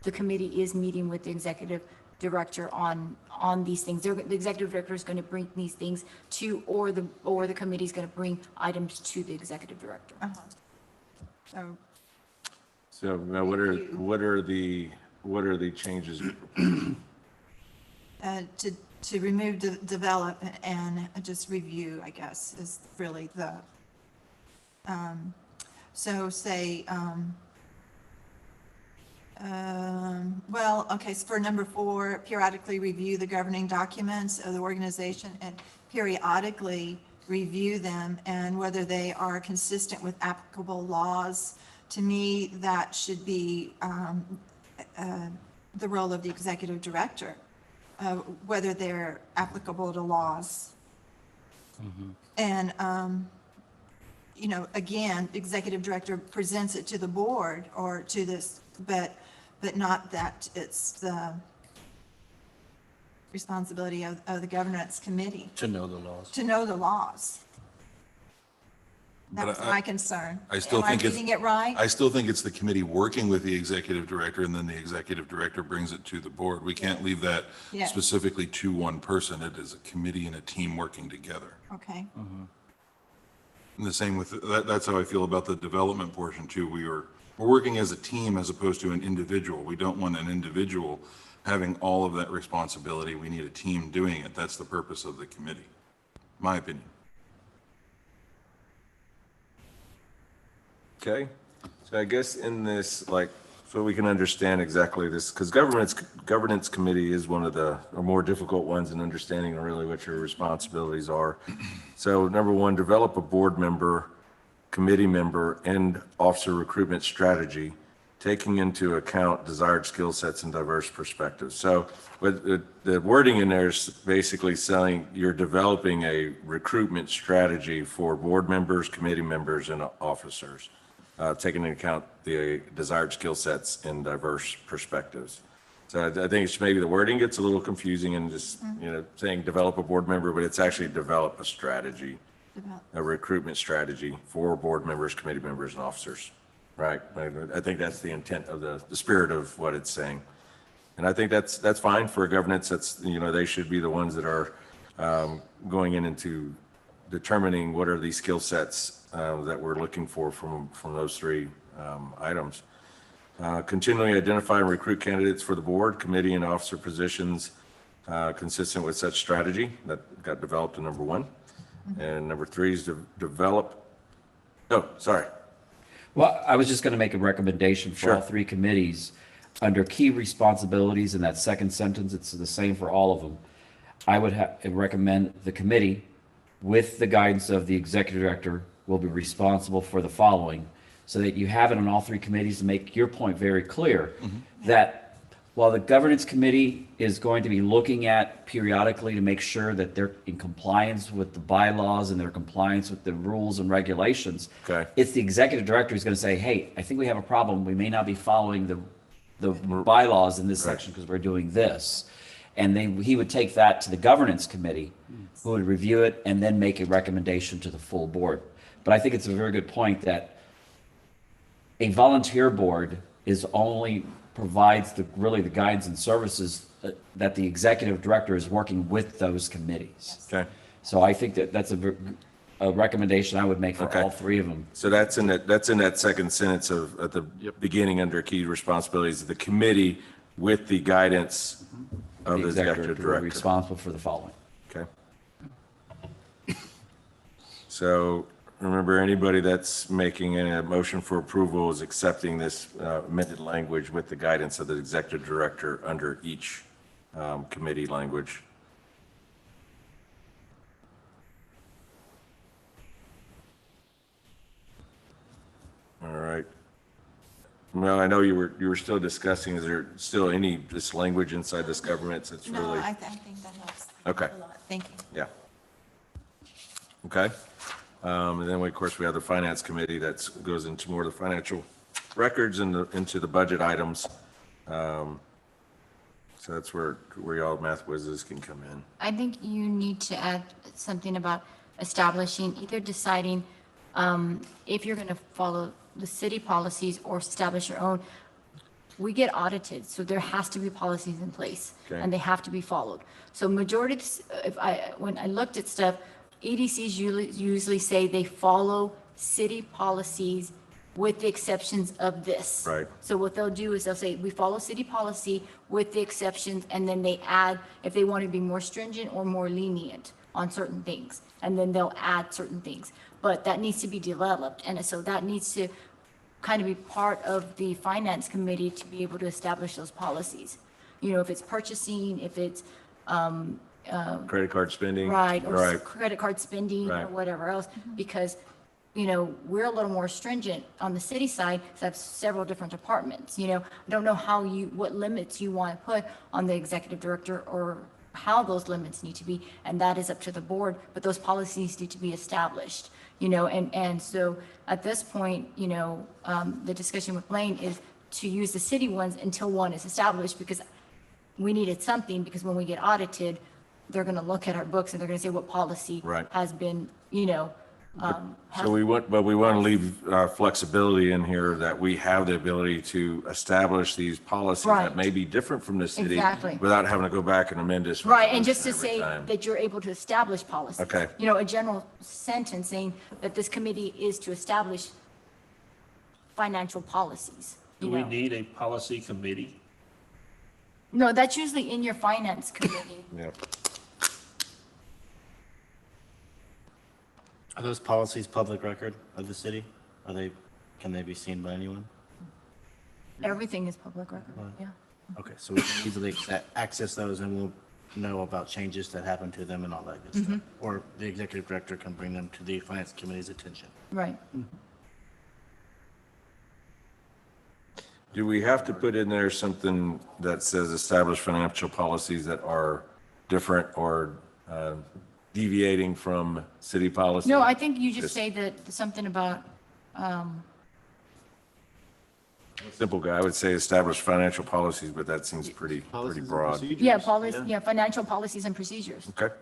Speaker 10: the committee is meeting with the executive director on these things. The executive director is going to bring these things to, or the committee is going to bring items to the executive director.
Speaker 9: So,
Speaker 2: So now what are the changes?
Speaker 9: to remove develop and just review, I guess, is really the, so say, well, okay, so for number 4, periodically review the governing documents of the organization and periodically review them and whether they are consistent with applicable laws. To me, that should be the role of the executive director, whether they're applicable to laws. And, you know, again, the executive director presents it to the board or to this, but not that it's the responsibility of the governance committee
Speaker 12: To know the laws.
Speaker 9: to know the laws.
Speaker 3: But
Speaker 9: That's my concern.
Speaker 3: I still think
Speaker 9: Am I reading it right?
Speaker 3: I still think it's the committee working with the executive director, and then the executive director brings it to the board. We can't leave that
Speaker 9: Yes.
Speaker 3: specifically to one person. It is a committee and a team working together.
Speaker 9: Okay.
Speaker 3: And the same with, that's how I feel about the development portion too. We're working as a team as opposed to an individual. We don't want an individual having all of that responsibility. We need a team doing it. That's the purpose of the committee, my opinion.
Speaker 2: Okay, so I guess in this, like, so we can understand exactly this, because governance committee is one of the more difficult ones in understanding really what your responsibilities are. So number 1, develop a board member, committee member, and officer recruitment strategy, taking into account desired skill sets and diverse perspectives. So with the wording in there is basically saying you're developing a recruitment strategy for board members, committee members, and officers, taking into account the desired skill sets and diverse perspectives. So I think it's maybe the wording gets a little confusing and just, you know, saying develop a board member, but it's actually develop a strategy, a recruitment strategy for board members, committee members, and officers. Right. I think that's the intent of the spirit of what it's saying. And I think that's fine for governance. That's, you know, they should be the ones that are going in into determining what are these skill sets that we're looking for from those 3 items. Continually identify and recruit candidates for the board, committee, and officer positions consistent with such strategy. That got developed in number 1. And number 3 is develop. Oh, sorry.
Speaker 14: Well, I was just going to make a recommendation for all 3 committees. Under key responsibilities in that second sentence, it's the same for all of them. I would recommend the committee, with the guidance of the executive director, will be responsible for the following, so that you have it on all 3 committees to make your point very clear, that while the governance committee is going to be looking at periodically to make sure that they're in compliance with the bylaws and their compliance with the rules and regulations, it's the executive director who's going to say, hey, I think we have a problem. We may not be following the bylaws in this section because we're doing this. And he would take that to the governance committee, who would review it and then make a recommendation to the full board. But I think it's a very good point that a volunteer board provides really the guidance and services that the executive director is working with those committees.
Speaker 2: Okay.
Speaker 14: So I think that's a recommendation I would make for all 3 of them.
Speaker 2: So that's in that second sentence at the beginning under key responsibilities of the committee with the guidance of the executive director.
Speaker 14: Responsible for the following.
Speaker 2: Okay. So remember, anybody that's making a motion for approval is accepting this amended language with the guidance of the executive director under each committee language. All right. Well, I know you were still discussing, is there still any this language inside this governance that's
Speaker 9: No,
Speaker 2: really?
Speaker 9: I think that helps.
Speaker 2: Okay.
Speaker 9: A lot. Thank you.
Speaker 2: Yeah. Okay. And then, of course, we have the finance committee that goes into more of the financial records and into the budget items. So that's where y'all math whizzes can come in.
Speaker 10: I think you need to add something about establishing, either deciding if you're going to follow the city policies or establish your own, we get audited, so there has to be policies in place,
Speaker 2: Okay.
Speaker 10: and they have to be followed. So majority, when I looked at stuff, EDCs usually say they follow city policies with the exceptions of this.
Speaker 2: Right.
Speaker 10: So what they'll do is they'll say, we follow city policy with the exceptions, and then they add if they want to be more stringent or more lenient on certain things, and then they'll add certain things. But that needs to be developed, and so that needs to kind of be part of the finance committee to be able to establish those policies. You know, if it's purchasing, if it's,
Speaker 2: Credit card spending.
Speaker 10: right, or
Speaker 2: Right.
Speaker 10: credit card spending or
Speaker 2: Right.
Speaker 10: whatever else, because, you know, we're a little more stringent on the city side, because I have several different departments, you know. I don't know what limits you want to put on the executive director or how those limits need to be, and that is up to the board, but those policies need to be established, you know, and so at this point, you know, the discussion with Blaine is to use the city ones until one is established, because we needed something, because when we get audited, they're going to look at our books and they're going to say what policy
Speaker 2: Right.
Speaker 10: has been, you know,
Speaker 2: So we want to leave flexibility in here that we have the ability to establish these policies that
Speaker 10: Right.
Speaker 2: may be different from the city.
Speaker 10: Exactly.
Speaker 2: Without having to go back and amend this.
Speaker 10: right, and just to
Speaker 2: resolution
Speaker 10: say
Speaker 2: every time.
Speaker 10: that you're able to establish policies.
Speaker 2: Okay.
Speaker 10: You know, a general sentence saying that this committee is to establish financial policies,
Speaker 12: Do
Speaker 10: you
Speaker 12: we
Speaker 10: know.
Speaker 12: need a policy committee?
Speaker 10: No, that's usually in your finance committee.
Speaker 2: Yeah.
Speaker 4: Are those policies public record of the city? Can they be seen by anyone?
Speaker 10: Everything is public record, yeah.
Speaker 4: Okay, so we can easily access those and we'll know about changes that happen to them and all that good stuff. Or the executive director can bring them to the finance committee's attention.
Speaker 10: Right.
Speaker 2: Do we have to put in there something that says establish financial policies that are different or deviating from city policy?
Speaker 10: No, I think you just say that, something about,
Speaker 2: Simple guy, I would say establish financial policies, but that seems pretty
Speaker 1: Policies and
Speaker 2: broad.
Speaker 1: procedures.
Speaker 10: yeah, policy, yeah, financial policies and procedures.
Speaker 2: Okay.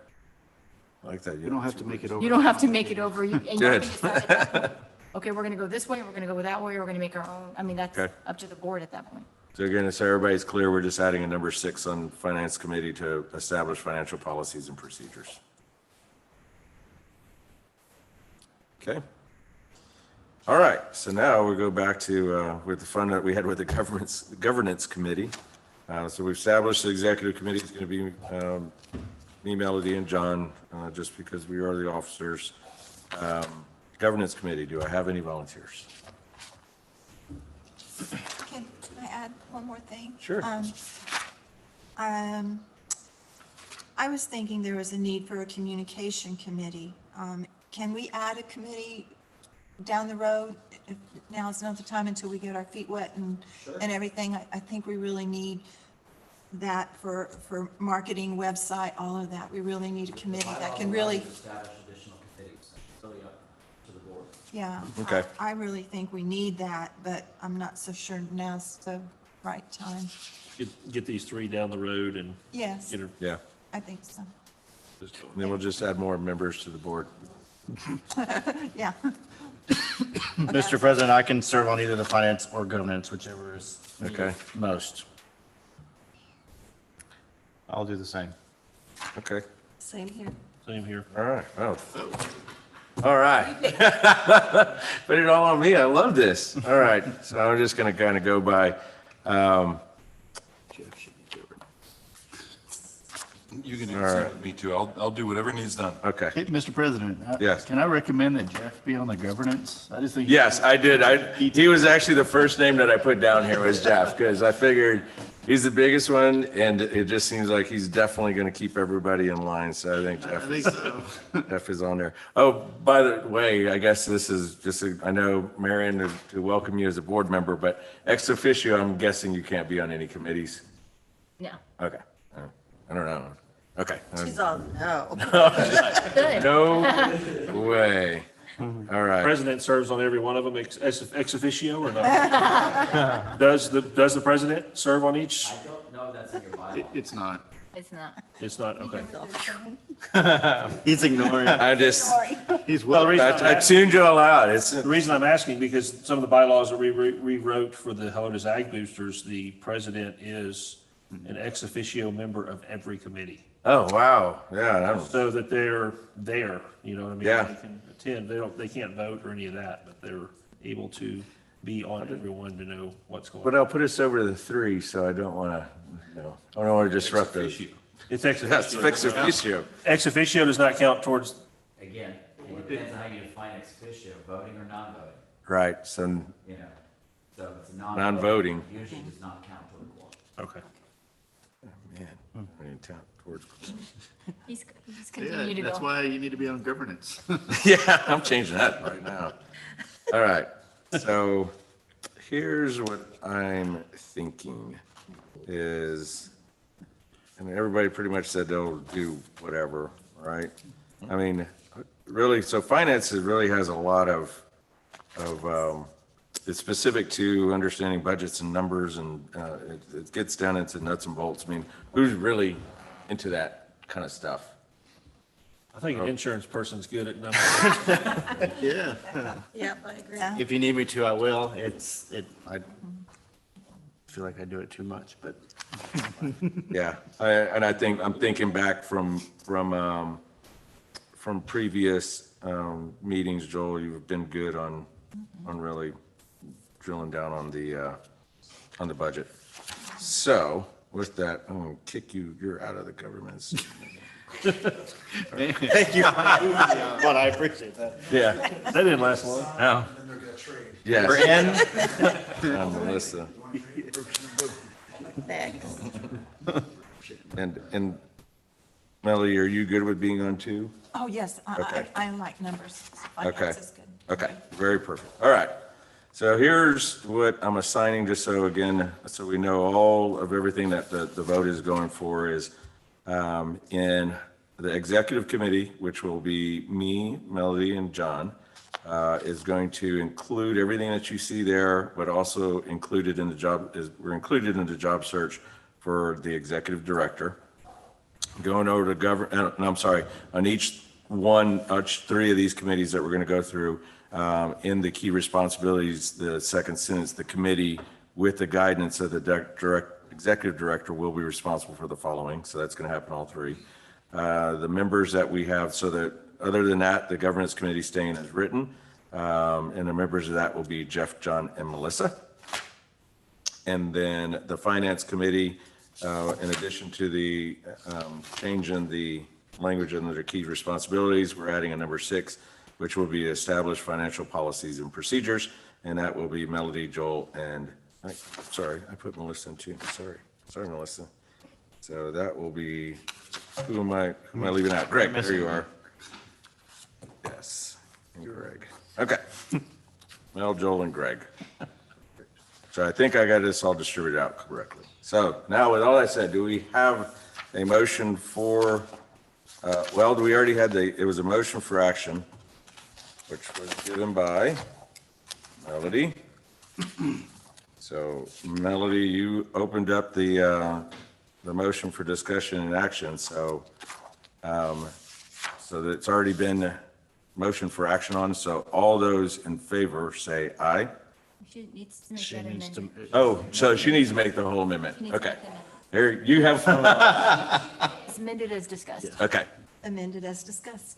Speaker 2: I like that.
Speaker 1: You don't have to make it over.
Speaker 10: You don't have to make it over. And you
Speaker 2: Good.
Speaker 10: can decide at that point, okay, we're going to go this way, we're going to go that way, or we're going to make our own. I mean, that's
Speaker 2: Okay.
Speaker 10: up to the board at that point.
Speaker 2: So again, so everybody's clear, we're just adding a number 6 on finance committee to establish financial policies and procedures. Okay. All right, so now we go back to, with the fun that we had with the governance committee. So we've established the executive committee is going to be me, Melody, and John, just because we are the officers. Governance committee, do I have any volunteers?
Speaker 9: Can I add one more thing?
Speaker 2: Sure.
Speaker 9: I was thinking there was a need for a communication committee. Can we add a committee down the road? If now's not the time until we get our feet wet and everything. I think we really need that for marketing, website, all of that. We really need a committee that can really,
Speaker 14: Establish additional committees, so up to the board.
Speaker 9: yeah.
Speaker 2: Okay.
Speaker 9: I really think we need that, but I'm not so sure now's the right time.
Speaker 12: Get these 3 down the road and
Speaker 9: Yes,
Speaker 12: get her.
Speaker 2: Yeah,
Speaker 9: I think so.
Speaker 2: and then we'll just add more members to the board.
Speaker 9: Yeah.
Speaker 4: Mr. President, I can serve on either the finance or governance, whichever is
Speaker 2: Okay.
Speaker 4: most.
Speaker 8: I'll do the same.
Speaker 2: Okay.
Speaker 11: Same here.
Speaker 12: Same here.
Speaker 2: All right. Oh. All right. Put it all on me. I love this. All right. So I'm just going to kind of go by.
Speaker 3: You can do
Speaker 2: All
Speaker 3: the same
Speaker 2: right.
Speaker 3: with me too. I'll do whatever needs done.
Speaker 2: Okay.
Speaker 15: Hey, Mr. President.
Speaker 2: Yes.
Speaker 15: Can I recommend that Jeff be on the governance? I just think.
Speaker 2: Yes, I did. He was actually the first name that I put down here was Jeff, because I figured he's the biggest one, and it just seems like he's definitely going to keep everybody in line. So I think Jeff is on there. Oh, by the way, I guess this is just, I know, Marion, to welcome you as a board member, but ex officio, I'm guessing you can't be on any committees.
Speaker 10: No.
Speaker 2: Okay. I don't know. Okay.
Speaker 11: She's on, no.
Speaker 10: Good.
Speaker 2: No way. All right.
Speaker 12: President serves on every one of them ex officio or not? Does the president serve on each?
Speaker 14: I don't know if that's in your bylaw.
Speaker 15: It's not.
Speaker 10: It's not.
Speaker 12: It's not, okay.
Speaker 4: He's ignoring.
Speaker 2: I just,
Speaker 4: He's
Speaker 12: Well, the reason I'm
Speaker 2: I tuned you all out. It's,
Speaker 12: The reason I'm asking, because some of the bylaws that we rewrote for the Helotus Ag Boosters, the president is an ex officio member of every committee.
Speaker 2: oh, wow. Yeah, that was-
Speaker 12: So that they're there, you know what I mean?
Speaker 2: Yeah.
Speaker 12: They can attend, they can't vote or any of that, but they're able to be on everyone to know what's going
Speaker 2: but
Speaker 12: on.
Speaker 2: I'll put us over to the 3, so I don't want to, I don't want to disrupt those.
Speaker 12: It's ex
Speaker 2: That's
Speaker 12: officio.
Speaker 2: fix officio.
Speaker 12: Ex officio does not count towards,
Speaker 14: Again, it depends on how you define ex officio, voting or non-voting,
Speaker 2: Right, so
Speaker 14: you know. So if it's
Speaker 2: Non-voting.
Speaker 14: usually does not count toward the quorum.
Speaker 12: okay.
Speaker 2: man, I need to count towards.
Speaker 10: He's continuing to
Speaker 15: That's
Speaker 10: go.
Speaker 15: why you need to be on governance.
Speaker 2: Yeah, I'm changing that right now. All right, so here's what I'm thinking is, and everybody pretty much said they'll do whatever, right? I mean, really, so finance really has a lot of, it's specific to understanding budgets and numbers, and it gets down into nuts and bolts. I mean, who's really into that kind of stuff?
Speaker 12: I think an insurance person's good at numbers.
Speaker 4: Yeah.
Speaker 11: Yep, I agree.
Speaker 9: Yeah.
Speaker 4: If you need me to, I will. I feel like I do it too much, but
Speaker 2: Yeah, and I think, I'm thinking back from previous meetings, Joel, you've been good on really drilling down on the budget. So with that, I'm gonna kick you, you're out of the government.
Speaker 4: thank you. But I appreciate that.
Speaker 2: Yeah,
Speaker 12: That didn't last long.
Speaker 8: No.
Speaker 2: yes.
Speaker 4: We're in.
Speaker 2: I'm Melissa.
Speaker 11: Next.
Speaker 2: And Melody, are you good with being on 2?
Speaker 9: Oh, yes,
Speaker 2: Okay.
Speaker 9: I like numbers.
Speaker 2: Okay.
Speaker 9: Finance is good.
Speaker 2: Okay, very perfect. All right. So here's what I'm assigning, just so again, so we know all of everything that the vote is going for is in the executive committee, which will be me, Melody, and John, is going to include everything that you see there, but also included in the job, we're included in the job search for the executive director. Going over to I'm sorry, on each 3 of these committees that we're going to go through, in the key responsibilities, the second sentence, the committee with the guidance of the executive director will be responsible for the following. So that's going to happen all 3. The members that we have, so that other than that, the governance committee staying as written. And the members of that will be Jeff, John, and Melissa. And then the finance committee, in addition to the change in the language under the key responsibilities, we're adding a number 6, which will be established financial policies and procedures. And that will be Melody, Joel, and, sorry, I put Melissa in too. Sorry, Melissa. So that will be, who am I leaving out? Greg, there you are. Yes, and Greg. Okay. Mel, Joel, and Greg. So I think I got this all distributed out correctly. So now with all that said, do we have a motion for, well, we already had it was a motion for action, which was given by Melody. So Melody, you opened up the motion for discussion and action. So, so that it's already been motion for action on. So all those in favor say aye.
Speaker 10: She needs to make that amendment.
Speaker 2: Oh, so she needs to make the whole amendment.
Speaker 10: She needs to
Speaker 2: Okay.
Speaker 10: make the amendment.
Speaker 2: Here, you have,
Speaker 10: It's amended as discussed.
Speaker 2: okay.
Speaker 9: Amended as discussed.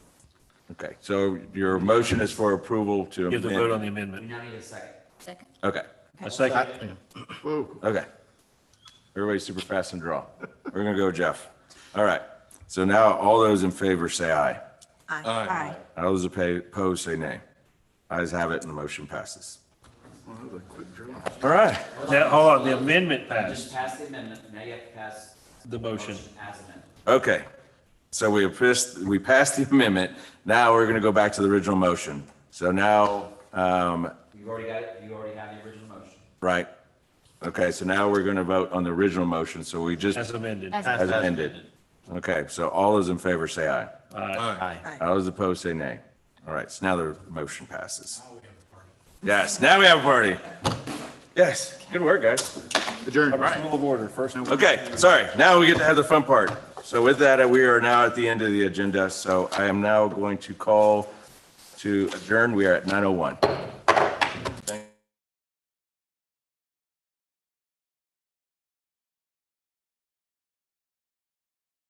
Speaker 2: Okay, so your motion is for approval to
Speaker 12: You have to vote on
Speaker 2: amend.
Speaker 12: the
Speaker 14: We
Speaker 12: amendment.
Speaker 14: now need a second.
Speaker 10: Second.
Speaker 2: Okay,
Speaker 12: A second.
Speaker 2: okay. Everybody's super fast and draw. We're gonna go Jeff. All right, so now all those in favor say aye.
Speaker 9: Aye.
Speaker 2: All those opposed say nay. Ayes have it and the motion passes. All right,
Speaker 12: Now, hold on, the amendment
Speaker 14: Just
Speaker 12: passed,
Speaker 14: pass the amendment, now you have to pass
Speaker 12: the motion.
Speaker 14: as amended.
Speaker 2: okay. So we passed the amendment. Now we're gonna go back to the original motion. So now,
Speaker 14: You already got it, you already have the original motion.
Speaker 2: right? Okay, so now we're gonna vote on the original motion. So we just,
Speaker 12: As amended.
Speaker 2: as amended. Okay, so all those in favor say aye.
Speaker 12: Aye.
Speaker 2: All those opposed say nay. All right, so now the motion passes. Yes, now we have a party. Yes, good work, guys.
Speaker 1: Adjourn.
Speaker 12: Rule of order, first.
Speaker 2: Okay, sorry, now we get to have the fun part. So with that, we are now at the end of the agenda. So I am now going to call to adjourn. We are at 9:01.